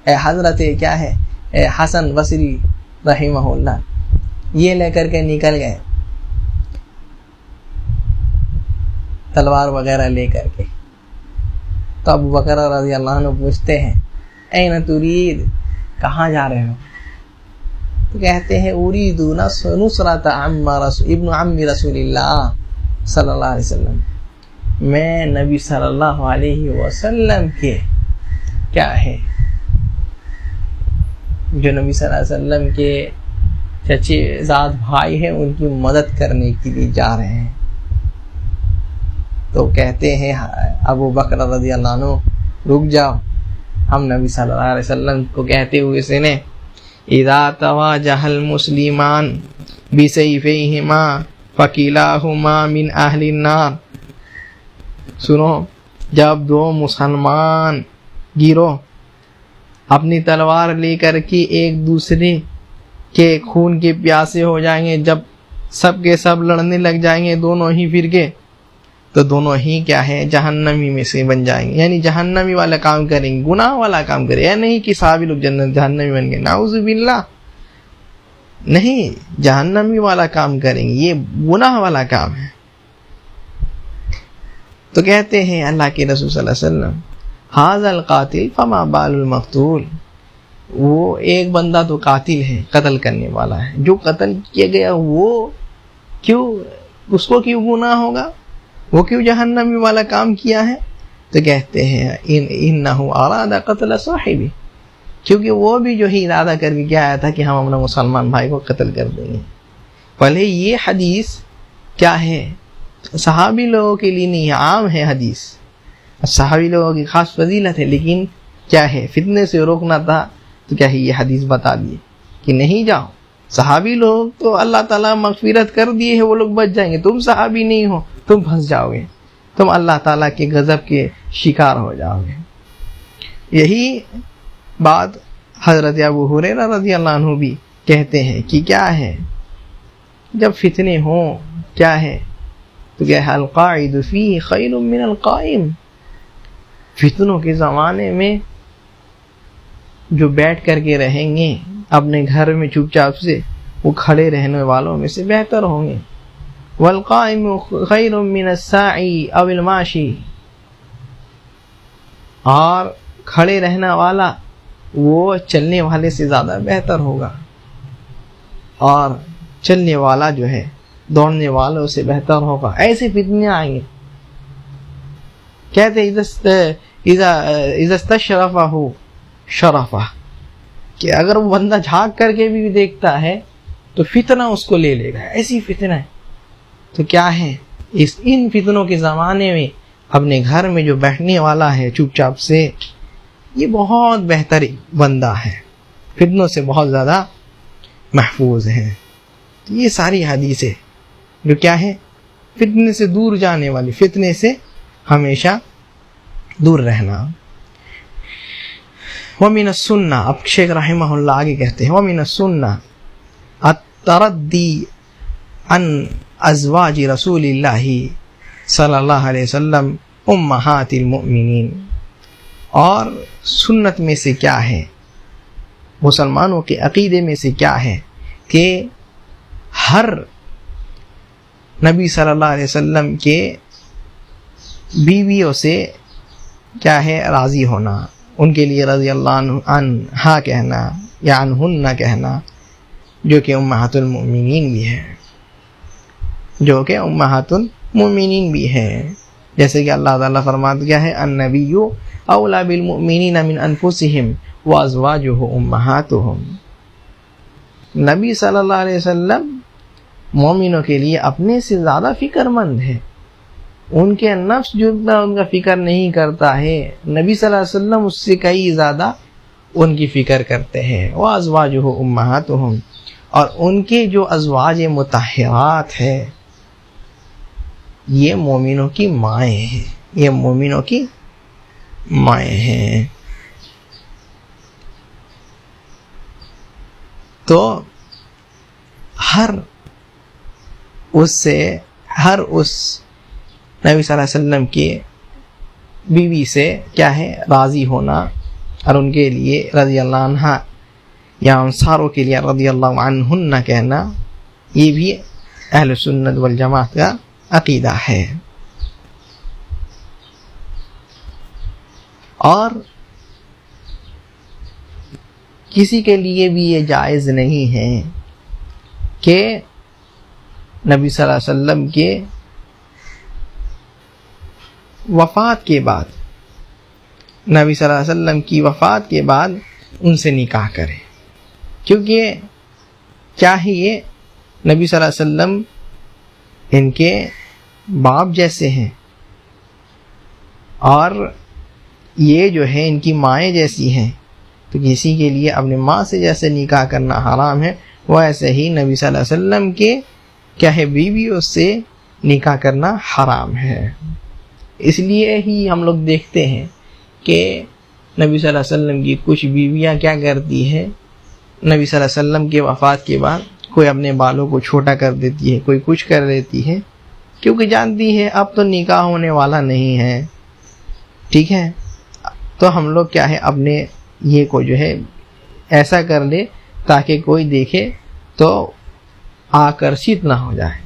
حضرت کیا ہے، حسن بصری رحمہ اللہ. یہ لے کر کے نکل گئے تلوار وغیرہ لے کر کے. تو ابو بکر رضی اللہ عنہ پوچھتے ہیں این ترید، کہاں جا رہے ہو؟ تو کہتے ہیں ارید نصرت ابن عم رسول اللہ صلی اللہ علیہ وسلم، میں نبی صلی اللہ علیہ وسلم کے کیا ہے، جو نبی صلی اللہ علیہ وسلم کے چچے زاد بھائی ہیں، ان کی مدد کرنے کے لیے جا رہے ہیں. تو کہتے ہیں ابو بکر رضی اللہ عنہ رک جاؤ. ہم نبی صلی اللہ علیہ وسلم کو کہتے ہوئے سنے اذا تواجہ المسلمان بسیفیہما فکلاہما من اہل النار. سنو، جب دو مسلمان گروہ اپنی تلوار لے کر کے ایک دوسرے کے خون کے پیاسے ہو جائیں گے، جب سب کے سب لڑنے لگ جائیں گے دونوں ہی فرقے، تو دونوں ہی کیا ہے، جہنمی میں سے بن جائیں گے. یعنی جہنمی والا کام کریں گے، گناہ والا کام کریں، یا نہیں کہ صحابی لوگ جہنمی بن گئے، نعوذ باللہ. نہیں جہنمی والا کام کریں گے، یہ گناہ والا کام ہے۔ تو کہتے ہیں اللہ کے رسول صلی اللہ علیہ وسلم ھذا القاتل فما بال المقتول، وہ ایک بندہ تو قاتل ہے، قتل کرنے والا ہے، جو قتل کیا گیا وہ کیوں، اس کو کیوں گناہ ہوگا، وہ کیوں جہنمی والا کام کیا ہے؟ تو کہتے ہیں انہ اراد قتل صاحبہ، کیونکہ وہ بھی جو ہی ارادہ کر کے کیا آیا تھا کہ ہم اپنا مسلمان بھائی کو قتل کر دیں گے۔ پہلے یہ حدیث کیا ہے، صحابی لوگوں کے لیے نہیں، عام ہے حدیث، صحابی لوگوں کی خاص فضیلت ہے، لیکن کیا ہے فتنے سے روکنا تھا تو کیا ہے یہ حدیث بتا دیے کہ نہیں جاؤ، صحابی لوگ تو اللہ تعالیٰ مغفرت کر دیے ہیں، وہ لوگ بچ جائیں گے، تم صحابی نہیں ہو، تم پھنس جاؤ گے، تم اللہ تعالیٰ کے غضب کے شکار ہو جاؤ گے۔ یہی بات حضرت ابو ہریرہ رضی اللہ عنہ بھی کہتے ہیں کہ کیا ہے جب فتنے ہوں کیا ہے تو کیا ہے القاعد فیہ خیر من القائم، فتنوں کے زمانے میں جو بیٹھ کر کے رہیں گے اپنے گھر میں چپ چاپ سے، وہ کھڑے رہنے والوں میں سے بہتر ہوں گے۔ والقائم خیر من الساعی او الماشی، اور کھڑے رہنے والا وہ چلنے والے سے زیادہ بہتر ہوگا، اور چلنے والا جو ہے دوڑنے والوں سے بہتر ہوگا۔ ایسے فتنے آئیں گے۔ کہتے اذا استشرفہ شرفہ، کہ اگر وہ بندہ جھانک کر کے بھی دیکھتا ہے تو فتنہ اس کو لے لے گا، ایسی فتنہ ہے۔ تو کیا ہے ان فتنوں کے زمانے میں اپنے گھر میں جو بیٹھنے والا ہے چپ چاپ سے، یہ بہت بہترین بندہ ہے، فتنوں سے بہت زیادہ محفوظ ہے۔ تو یہ ساری حدیثیں جو کیا ہے فتنے سے دور جانے والی، فتنے سے ہمیشہ دور رہنا۔ وَمِنَ السُّنَّةِ، اب شیخ رحمہ اللہ آگے کہتے ہیں وَمِنَ السُّنَّةِ التَّرَدِّي عن ازواج رسول اللہ صلی اللہ علیہ وسلم امہات المؤمنین، اور سنت میں سے کیا ہے، مسلمانوں کے عقیدے میں سے کیا ہے کہ ہر نبی صلی اللہ علیہ وسلم کے بیویوں سے کیا ہے راضی ہونا، ان کے لیے رضی اللہ عنہا کہنا یا عنہن کہنا، جو کہ امہات المؤمنین بھی ہے، جو کہ امہات المؤمنین بھی ہے، جیسے کہ اللہ تعالیٰ فرماتا کیا ہے النبی اولا بالمؤمنین من انفسہم وازواجہ امہاتہم، نبی صلی اللہ علیہ وسلم مومنوں کے لیے اپنے سے زیادہ فکر مند ہے، ان کے نفس جتنا ان کا فکر نہیں کرتا ہے، نبی صلی اللہ علیہ وسلم اس سے کئی زیادہ ان کی فکر کرتے ہیں۔ وازواجہ امہاتہم، اور ان کے جو ازواج مطہرات ہے یہ مومنوں کی مائیں ہیں، یہ مومنوں کی مائیں ہیں۔ تو ہر اس نبی صلی اللہ علیہ وسلم کی بیوی سے کیا ہے راضی ہونا، اور ان کے لیے رضی اللہ عنہ یا انصاروں کے لیے رضی اللہ عنہن کہنا، یہ بھی اہل سنت والجماعت کا عقیدہ ہے۔ اور کسی کے لیے بھی یہ جائز نہیں ہے کہ نبی صلی اللہ علیہ وسلم کے وفات کے بعد، نبی صلی اللہ علیہ وسلم کی وفات کے بعد ان سے نکاح کرے، کیونکہ کیا ہے یہ نبی صلی اللہ علیہ وسلم ان کے باپ جیسے ہیں، اور یہ جو ہے ان کی مائیں جیسی ہیں، تو کسی کے لیے اپنے ماں سے جیسے نکاح کرنا حرام ہے، وہ ایسے ہی نبی صلی اللہ علیہ وسلم کے کیا ہے بیویوں سے نکاح کرنا حرام ہے۔ اس لیے ہی ہم لوگ دیکھتے ہیں کہ نبی صلی اللہ علیہ وسلم کی کچھ بیویاں کیا کرتی ہے، نبی صلی اللہ علیہ وسلم کے وفات کے بعد کوئی اپنے بالوں کو چھوٹا کر دیتی ہے، کوئی کچھ کر دیتی ہے، کیونکہ جانتی ہے اب تو نکاح ہونے والا نہیں ہے، ٹھیک ہے، تو ہم لوگ کیا ہے اپنے یہ کو جو ہے ایسا کر لے تاکہ کوئی دیکھے تو آکرشت نہ ہو جائے،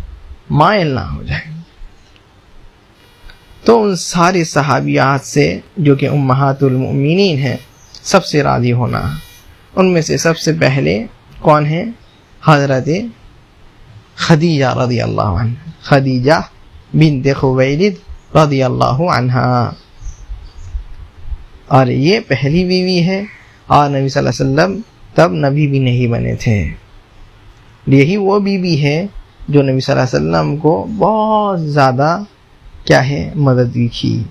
مائل نہ ہو جائے۔ تو ان ساری صحابیات سے جو کہ امہات المؤمنین ہیں سب سے راضی ہونا۔ ان میں سے سب سے پہلے کون ہیں؟ حضرت خدیجہ رضی اللہ عنہ، خدیجہ بنت خویلد رضی اللہ عنہا، اور یہ پہلی بیوی ہے، اور نبی صلی اللہ علیہ وسلم تب نبی بھی نہیں بنے تھے۔ یہی وہ بیوی ہے جو نبی صلی اللہ علیہ وسلم کو بہت زیادہ کیا ہے مدد بھی کی۔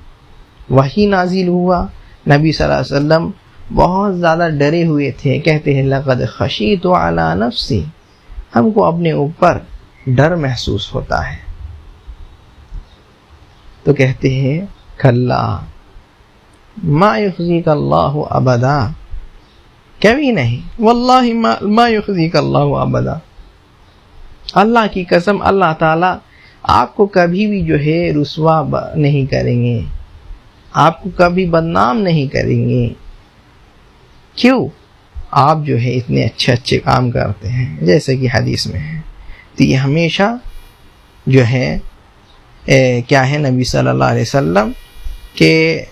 وحی نازل ہوا، نبی صلی اللہ علیہ وسلم بہت زیادہ ڈرے ہوئے تھے، کہتے ہیں لقد خشیت علی نفسی، ہم کو اپنے اوپر ڈر محسوس ہوتا ہے۔ تو کہتے ہیں کلا ما یخزیک اللہ ابدا، کبھی نہیں، واللہ ما یخزیک اللہ ابدا، اللہ کی قسم اللہ تعالی آپ کو کبھی بھی جو ہے رسوا نہیں کریں گے، آپ کو کبھی بدنام نہیں کریں گے۔ کیوں؟ آپ جو ہے اتنے اچھے اچھے کام کرتے ہیں، جیسے کہ حدیث میں ہے۔ تو یہ ہمیشہ جو ہے کیا ہے نبی صلی اللہ علیہ وسلم کے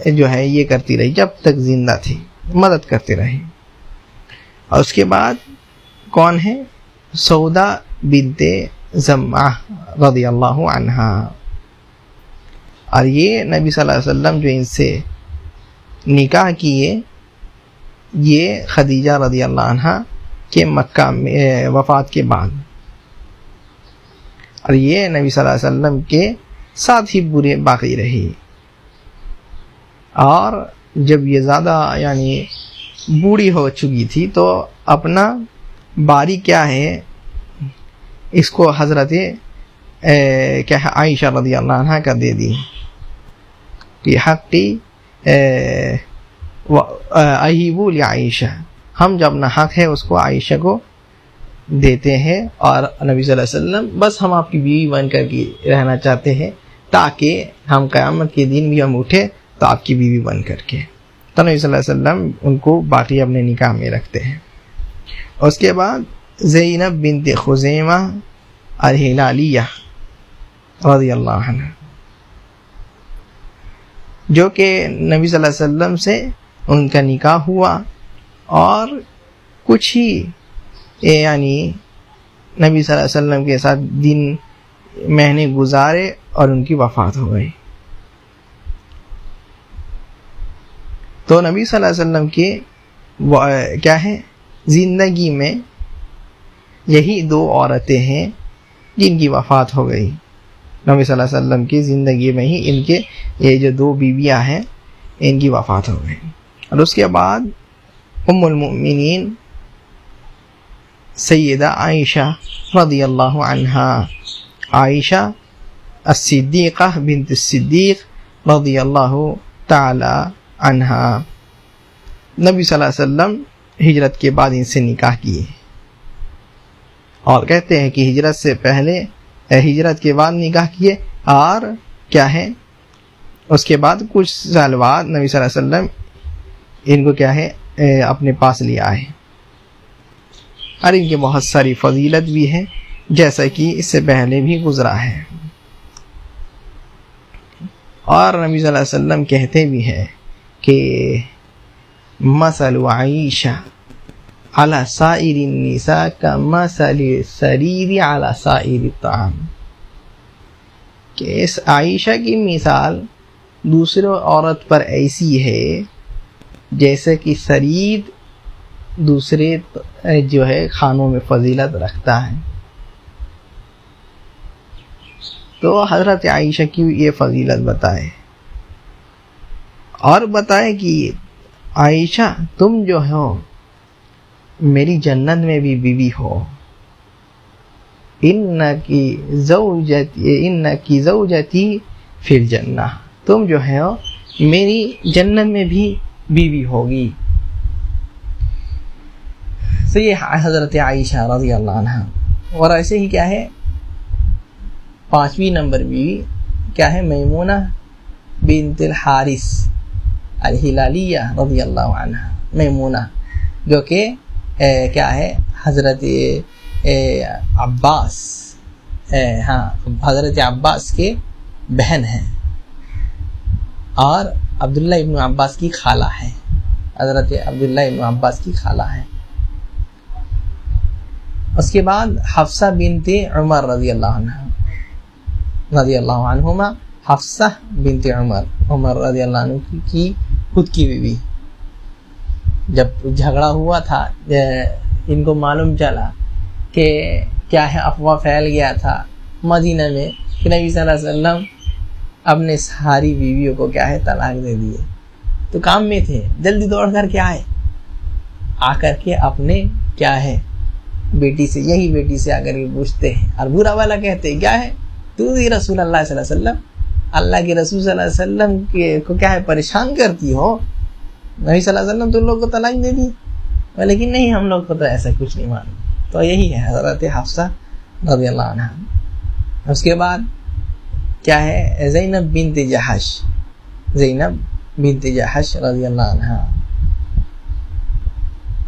جو ہے یہ کرتی رہی، جب تک زندہ تھی مدد کرتے رہی۔ اور اس کے بعد کون ہے؟ سودا بنت زمعہ رضی اللہ عنہا، اور یہ نبی صلی اللہ علیہ وسلم جو ان سے نکاح کیے، یہ خدیجہ رضی اللہ عنہا کے مکہ میں وفات کے بعد، اور یہ نبی صلی اللہ علیہ وسلم کے ساتھ ہی برے باقی رہی۔ اور جب یہ زیادہ یعنی بوڑھی ہو چکی تھی تو اپنا باری کیا ہے اس کو حضرت کیا ہے عائشہ رضی اللہ عنہ کا دے دی کہ حقی اہیبو لعائشہ، ہم جو اپنا حق ہے اس کو عائشہ کو دیتے ہیں، اور نبی صلی اللہ علیہ وسلم بس ہم آپ کی بیوی بن کر کے رہنا چاہتے ہیں تاکہ ہم قیامت کے دن بھی ہم اٹھے تو آپ کی بیوی بن کر کے۔ تو نبی صلی اللہ علیہ وسلم ان کو باقی اپنے نکاح میں رکھتے ہیں۔ اس کے بعد زینب بنت خزیمہ الہلالیہ رضی اللہ عنہ، جو کہ نبی صلی اللہ علیہ وسلم سے ان کا نکاح ہوا، اور کچھ ہی یعنی نبی صلی اللہ علیہ وسلم کے ساتھ دن مہینے گزارے اور ان کی وفات ہو گئی۔ تو نبی صلی اللہ علیہ وسلم کے کیا ہے زندگی میں یہی دو عورتیں ہیں جن کی وفات ہو گئی۔ نبی صلی اللہ علیہ وسلم کی زندگی میں ہی ان کے یہ جو دو بیویاں ہیں ان کی وفات ہو گئی۔ اور اس کے بعد ام المؤمنین سیدہ عائشہ رضی اللہ عنہا، عائشہ الصدیقہ بنت الصدیق رضی اللہ تعالی عنہا، نبی صلی اللہ علیہ وسلم ہجرت کے بعد ان سے نکاح کیے، اور کہتے ہیں کہ ہجرت سے پہلے ہجرت کے بعد نکاح کیے، اور کیا ہے اس کے بعد کچھ سال بعد نبی صلی اللہ علیہ وسلم ان کو کیا ہے اپنے پاس لے آئے، اور ان کی بہت ساری فضیلت بھی ہے جیسا کہ اس سے پہلے بھی گزرا ہے۔ اور نبی صلی اللہ علیہ وسلم کہتے بھی ہیں کہ مثل عائشہ علی سائر النساء کمثل السریر علی سائر الطعام، کہ اس عائشہ کی مثال دوسرے عورت پر ایسی ہے جیسے کہ سرید دوسرے جو ہے کھانوں میں فضیلت رکھتا ہے۔ تو حضرت عائشہ کی یہ فضیلت بتائے، اور بتائے کہ عائشہ تم جو ہو میری جنت میں بھی بیوی ہو، انکی زوجتی فی الجنہ، تم جو ہے میری جنت میں بھی بیوی ہوگی۔ تو یہ حضرت عائشہ رضی اللہ عنہ۔ اور ایسے ہی کیا ہے 5ویں نمبر بیوی کیا ہے میمونہ بنت الحارث الہلالیہ رضی اللہ عنہ، میمونہ جو کہ کیا ہے حضرت عباس، حضرت عباس کے بہن ہیں اور عبداللہ ابن عباس کی خالہ ہے، حضرت عبداللہ ابن عباس کی خالہ ہے۔ اس کے بعد حفصہ بنت عمر رضی اللہ عنہما، حفصہ بنت عمر رضی اللہ عنہ کی خود کی بیوی۔ جب جھگڑا ہوا تھا، ان کو معلوم چلا کہ کیا ہے افواہ پھیل گیا تھا مدینہ میں کہ نبی صلی اللہ علیہ وسلم اپنے ساری بیویوں کو کیا ہے طلاق دے دیے، تو کام میں تھے، جلدی دوڑ کر کے آ کر کے اپنے کیا ہے بیٹی سے، یہی بیٹی سے آ کر کے پوچھتے ہیں اور برا والا کہتے ہیں کیا ہے تو بھی رسول اللہ صلی اللہ علیہ وسلم، اللہ کے رسول صلی اللہ علیہ وسلم کو کیا ہے پریشان کرتی ہو، نبی صلی اللہ علیہ وسلم تم لوگ کو طلاق دے دی، لیکن نہیں ہم لوگ کو تو ایسا کچھ نہیں معلوم۔ تو یہی ہے حضرت حفصہ رضی اللہ عنہ۔ اس کے بعد کیا ہے زینب بنت جحش رضی اللہ عنہ،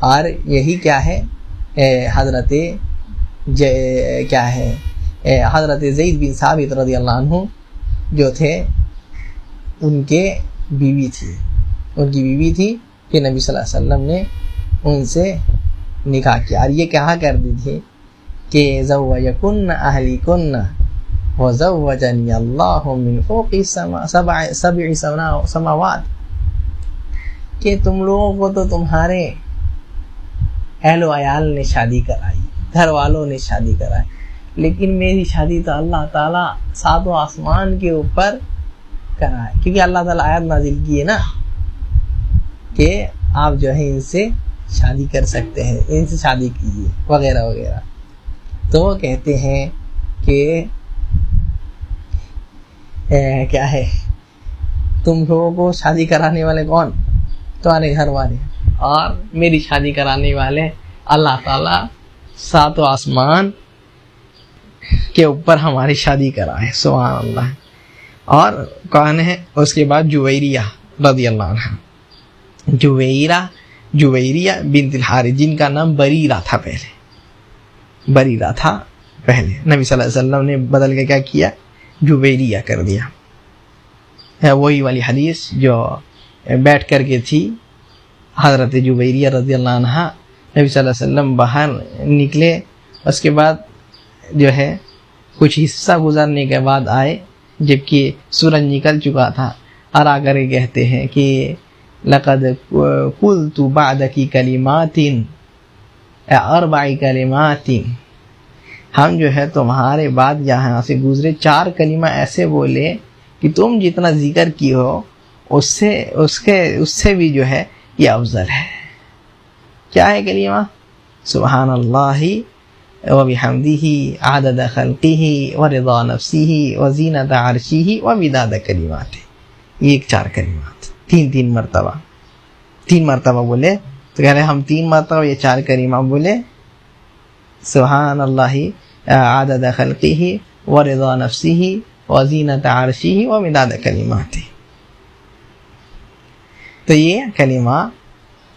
اور یہی کیا ہے حضرت حضرت زید بن ثابت رضی اللہ عنہ جو تھے ان کے بیوی تھی کہ نبی صلی اللہ علیہ وسلم نے ان سے نکاح کیا، اور یہ کہا کرتی تھی کہ زوجکن اہلیکن وزوجنی اللہ من فوق سبع سماوات، کہ تم لوگوں کو تو تمہارے اہل و عیال نے شادی کرائی، گھر والوں نے شادی کرائی، لیکن میری شادی تو اللہ تعالیٰ 7 آسمان کے اوپر کرائے، کیونکہ اللہ تعالیٰ آیت نازل کی ہے نا کہ آپ جو ہے ان سے شادی کر سکتے ہیں، ان سے شادی کیجیے وغیرہ وغیرہ۔ تو وہ کہتے ہیں کہ کیا ہے تم لوگوں کو شادی کرانے والے کون؟ تمہارے گھر والے، اور میری شادی کرانے والے اللہ تعالیٰ 7 آسمان کے اوپر ہماری شادی کرائے، سبحان اللہ۔ اور کون ہے اس کے بعد جویریہ رضی اللہ عنہ، جویریہ بنت الحارث، جن کا نام بریرہ تھا پہلے، نبی صلی اللہ علیہ وسلم نے بدل کے کیا کیا، جویریہ کر دیا۔ وہی والی حدیث جو بیٹھ کر کے تھی، حضرت جویریہ رضی اللہ عنہ نبی صلی اللہ علیہ وسلم باہر نکلے، اس کے بعد جو ہے کچھ حصہ گزرنے کے بعد آئے جبکہ سورج نکل چکا تھا، اور آ کر کہتے ہیں کہ لقد قلت بعدک کلمات 4 کلمات، ہم جو ہے تمہارے بعد یہاں سے گزرے 4 کلمہ ایسے بولے کہ تم جتنا ذکر کی ہو اس سے بھی جو ہے یہ افضل ہے۔ کیا ہے کلمہ؟ سبحان اللہ وبحمدہ عدد خلقہ ورضا نفسہ وزینت عرشہ ومداد کلماتہ، یہ 4 کلمات 3 مرتبہ بولے، تو کہہ رہے ہم 3 مرتبہ یہ 4 کلمہ بولے، سبحان اللہ عدد خلقہ ورضا نفسہ وزینت عرشہ ومداد کلماتہ۔ تو یہ کلمہ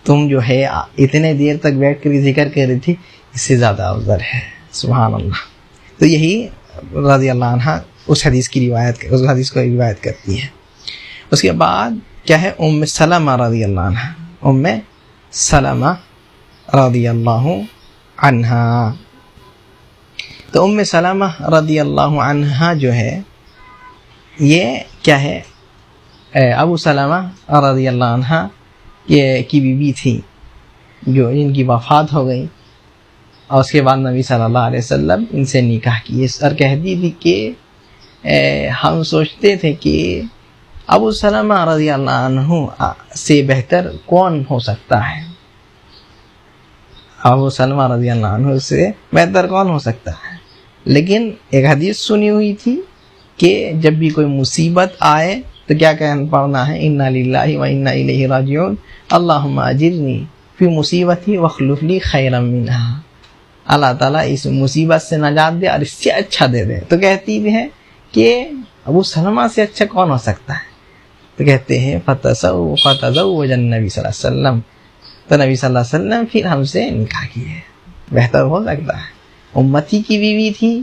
تم جو ہے اتنے دیر تک بیٹھ کر ذکر کر رہی تھی، اس سے زیادہ افضل ہے، سبحان اللہ۔ تو یہی رضی اللہ عنہ اس حدیث کو روایت کرتی ہے۔ اس کے بعد کیا ہے ام سلمہ رضی اللہ عنہ، تو ام سلمہ رضی اللہ عنہ جو ہے یہ کیا ہے ابو سلمہ رضی اللہ عنہ کی بیوی تھی جو ان کی وفات ہو گئی، اور اس کے بعد نبی صلی اللہ علیہ وسلم ان سے نکاح کیے، اور کہتی تھی کہ ہم سوچتے تھے کہ ابو سلمہ رضی اللہ عنہ سے بہتر کون ہو سکتا ہے، ابو سلمہ رضی اللہ عنہ سے بہتر کون ہو سکتا ہے۔ لیکن ایک حدیث سنی ہوئی تھی کہ جب بھی کوئی مصیبت آئے تو کیا پڑھنا ہے، انا للہ و انا الیہ راجعون، اللہم اجرنی فی مصیبتی واخلف لی خیرا منہا، اللہ تعالیٰ اس مصیبت سے نجات دے اور اس سے اچھا دے دے۔ تو کہتی بھی ہے کہ ابو سلمہ سے اچھا کون ہو سکتا ہے، تو کہتے ہیں فتزوج النبی صلی اللہ علیہ وسلم، تو نبی صلی اللہ علیہ وسلم پھر ہم سے نکاح کیے. بہتر ہو سکتا ہے؟ امتی کی بیوی تھی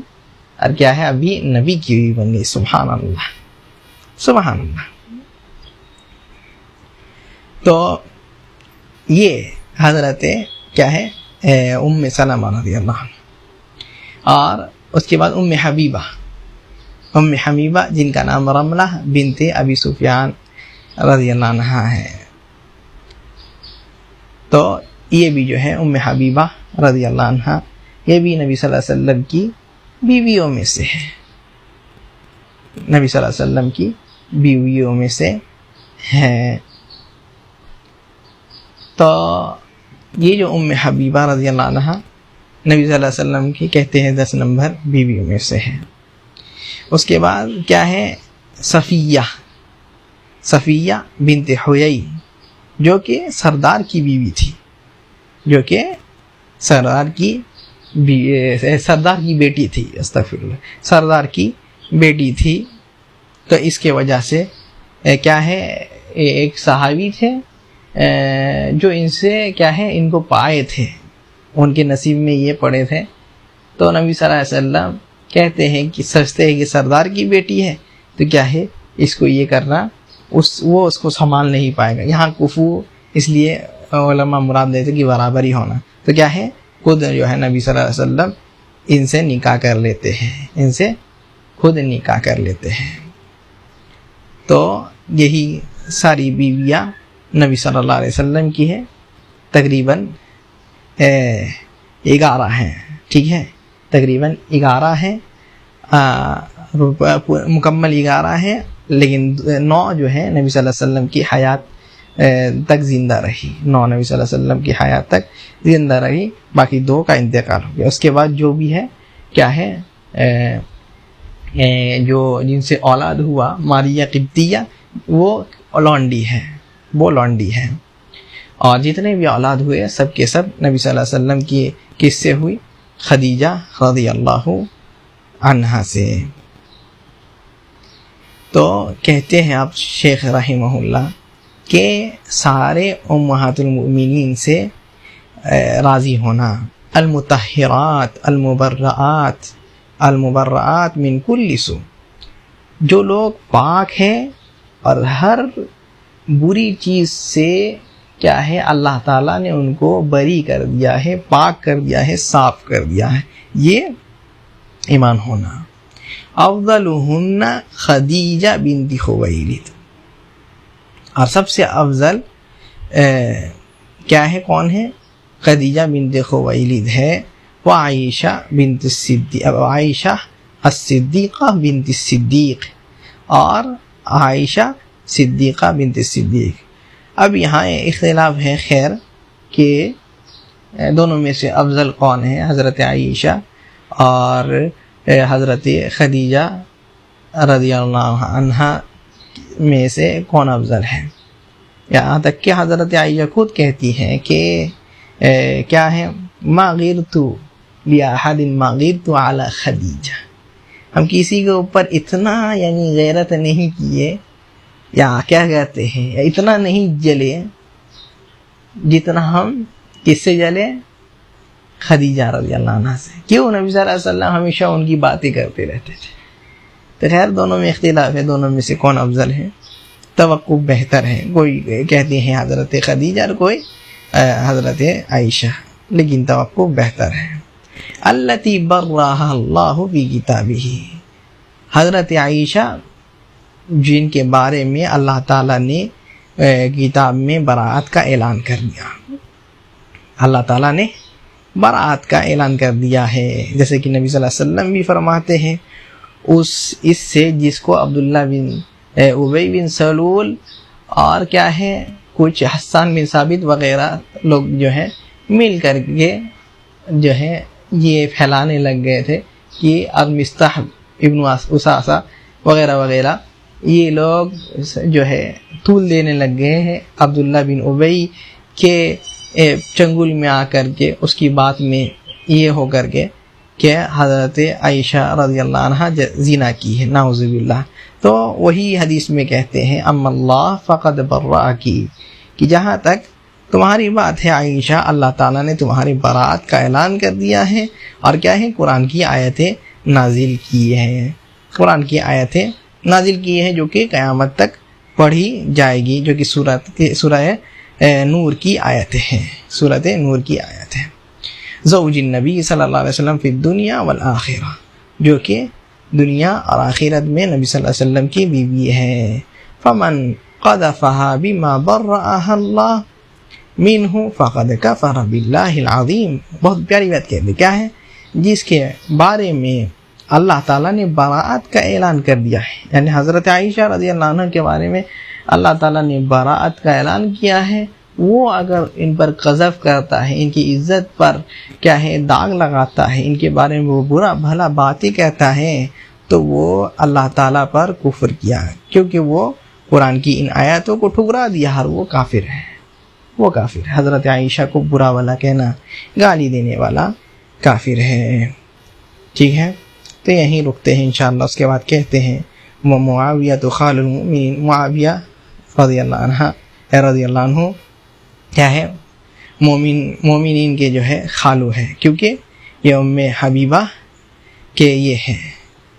اور کیا ہے ابھی نبی کی بیوی بن گئی. سبحان اللہ سبحان اللہ. تو یہ حضرت کیا ہے ام سلمہ رضی اللہ عنہ. اور اس کے بعد ام حبیبہ جن کا نام رملہ بنت ابی سفیان رضی اللہ عنہ ہے. تو یہ بھی جو ہے ام حبیبہ رضی اللہ عنہ یہ بھی نبی صلی اللہ علیہ وسلم کی بیویوں میں سے ہے. نبی صلی اللہ علیہ وسلم کی بیویوں میں سے ہے. تو یہ جو ام حبیبہ رضی اللہ عنہ نبی صلی اللہ علیہ وسلم کی کہتے ہیں 10 نمبر بیویوں میں سے ہے. اس کے بعد کیا ہے صفیہ بنت حیی جو کہ سردار کی بیوی تھی، جو کہ سردار کی بیٹی تھی. استغفراللہ، سردار کی بیٹی تھی. تو اس کے وجہ سے کیا ہے ایک صحابی تھے جو ان سے کیا ہے ان کو پائے تھے، ان کے نصیب میں یہ پڑے تھے. تو نبی صلی اللہ علیہ وسلم کہتے ہیں کہ سمجھتے ہیں کہ سردار کی بیٹی ہے تو کیا ہے اس کو یہ کرنا وہ اس کو سنبھال نہیں پائے گا. یہاں کفو اس لیے علماء مراد دیتے کہ برابری ہونا. تو کیا ہے خود جو ہے نبی صلی اللہ علیہ وسلم ان سے نکاح کر لیتے ہیں، ان سے خود نکاح کر لیتے ہیں. تو یہی ساری بیویاں نبی صلی اللہ علیہ وسلم کی ہے. تقریباً 11 ہیں. ٹھیک ہے، تقریباً 11 ہیں، مکمل 11 ہیں، لیکن 9 جو ہے نبی صلی اللہ علیہ وسلم کی حیات تک زندہ رہی. 9 نبی صلی اللہ علیہ وسلم کی حیات تک زندہ رہی، باقی 2 کا انتقال ہو گیا. اس کے بعد جو بھی ہے کیا ہے جو جن سے اولاد ہوا ماریہ قبطیہ وہ لونڈی ہے، وہ لونڈی ہے. اور جتنے بھی اولاد ہوئے سب کے سب نبی صلی اللہ علیہ وسلم کی کس سے ہوئی؟ خدیجہ رضی اللہ عنہا سے. تو کہتے ہیں آپ شیخ رحمہ اللہ کہ سارے امہات المؤمنین سے راضی ہونا، المطہرات المبرآت من کل سوء، جو لوگ پاک ہیں اور ہر بری چیز سے کیا ہے اللہ تعالیٰ نے ان کو بری کر دیا ہے، پاک کر دیا ہے، صاف کر دیا ہے، یہ ایمان ہونا. افضلہن خدیجہ بنت خویلد، اور سب سے افضل کیا ہے کون ہے؟ خدیجہ بنت خویلد ہے. وعائشہ بنت عائشہ الصدیقہ بنت الصدیق، اور عائشہ صدیقہ بنت صدیق. اب یہاں اختلاف ہے خیر کہ دونوں میں سے افضل کون ہے، حضرت عائشہ اور حضرت خدیجہ رضی اللہ عنہا میں سے کون افضل ہے. یہاں تک کہ حضرت عائشہ خود کہتی ہیں کہ کیا ہے ما غیرت لأحد ما غیرت علی خدیجہ، ہم کسی کے اوپر اتنا یعنی غیرت نہیں کیے، یا کیا کہتے ہیں اتنا نہیں جلے جتنا ہم کس سے جلے؟ خدیجہ رضی اللہ عنہ سے. کیوں؟ نبی صلی اللہ علیہ وسلم ہمیشہ ان کی باتیں کرتے رہتے تھے. تو خیر دونوں میں اختلاف ہے، دونوں میں سے کون افضل ہے. توقع بہتر ہے، کوئی کہتے ہیں حضرت خدیجہ اور کوئی حضرت عائشہ، لیکن توقع بہتر ہے. التی برہا اللہ فی کتابہ، حضرت عائشہ جن کے بارے میں اللہ تعالیٰ نے کتاب میں براءت کا اعلان کر دیا. اللہ تعالیٰ نے براءت کا اعلان کر دیا ہے، جیسے کہ نبی صلی اللہ علیہ وسلم بھی فرماتے ہیں اس سے جس کو عبداللہ بن ابی بن سلول اور کیا ہے کچھ حسان بن ثابت وغیرہ لوگ جو ہے مل کر کے جو ہے یہ پھیلانے لگ گئے تھے کہ المستح ابن اساسہ وغیرہ وغیرہ، یہ لوگ جو ہے طول دینے لگ گئے ہیں عبداللہ بن ابی کے چنگل میں آ کر کے اس کی بات میں یہ ہو کر کے کہ حضرت عائشہ رضی اللہ عنہ زنا کی ہے، نعوذ باللہ. تو وہی حدیث میں کہتے ہیں ام اللہ فقد برا کی، کہ جہاں تک تمہاری بات ہے عائشہ، اللہ تعالیٰ نے تمہاری برات کا اعلان کر دیا ہے، اور کیا ہے، قرآن کی آیتیں نازل کی ہیں، قرآن کی آیتیں نازل کی ہیں جو کہ قیامت تک پڑھی جائے گی، جو کہ سورہ نور کی آیتیں ہیں، سورۃ نور کی آیت ہے۔ زوج النبی صلی اللہ علیہ وسلم فی الدنیا والآخرہ، جو کہ دنیا اور آخرت میں نبی صلی اللہ علیہ وسلم کی بیوی ہے۔ فمن قذفها بما برأها اللہ منہ فقد کفر باللہ العظیم، بہت پیاری بات کہتے ہیں، کیا ہے، جس کے بارے میں اللہ تعالیٰ نے براءت کا اعلان کر دیا ہے، یعنی حضرت عائشہ رضی اللہ عنہ کے بارے میں اللہ تعالیٰ نے براءت کا اعلان کیا ہے، وہ اگر ان پر قذف کرتا ہے، ان کی عزت پر کیا ہے داغ لگاتا ہے، ان کے بارے میں وہ برا بھلا باتیں کہتا ہے، تو وہ اللہ تعالیٰ پر کفر کیا، کیونکہ وہ قرآن کی ان آیاتوں کو ٹھکرا دیا، اور وہ کافر ہے، وہ کافر ہے۔ حضرت عائشہ کو برا بھلا کہنا، گالی دینے والا کافر ہے، ٹھیک ہے۔ تو یہیں رکتے ہیں انشاءاللہ، اس کے بعد کہتے ہیں معاویہ تو خال المؤمنین، معاویہ رضی اللہ عنہ کیا ہے، مومنین کے جو ہے خالو ہے، کیونکہ یہ ام حبیبہ کے یہ ہے،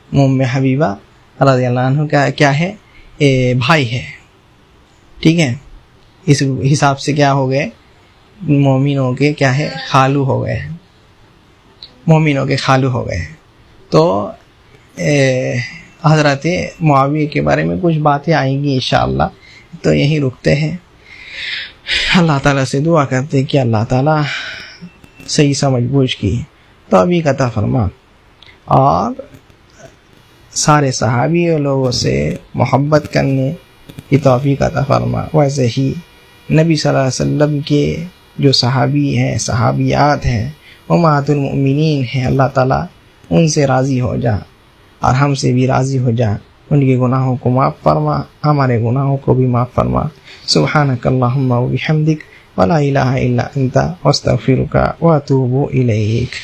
ام حبیبہ رضی اللہ عنہ کا کیا ہے، بھائی ہے، ٹھیک ہے۔ اس حساب سے کیا ہو گئے، مومنوں کے کیا ہے، خالو ہو گئے، مومنوں کے خالو ہو گئے۔ تو حضرت معاویہ کے بارے میں کچھ باتیں آئیں گی انشاءاللہ، تو یہیں رکتے ہیں۔ اللہ تعالیٰ سے دعا کرتے کہ اللہ تعالیٰ صحیح سمجھ بوجھ کی توفیق عطا فرما، اور سارے صحابی لوگوں سے محبت کرنے کی توفیق عطا فرما۔ ویسے ہی نبی صلی اللہ علیہ وسلم کے جو صحابی ہیں، صحابیات ہیں، امہات المؤمنین ہیں، اللہ تعالیٰ ان سے راضی ہو جا، اور ہم سے بھی راضی ہو جا، ان کے گناہوں کو معاف فرما، ہمارے گناہوں کو بھی معاف فرما۔ سبحانک اللہم و بحمدک ولا الہ الا انت استغفرک واتوب الیک۔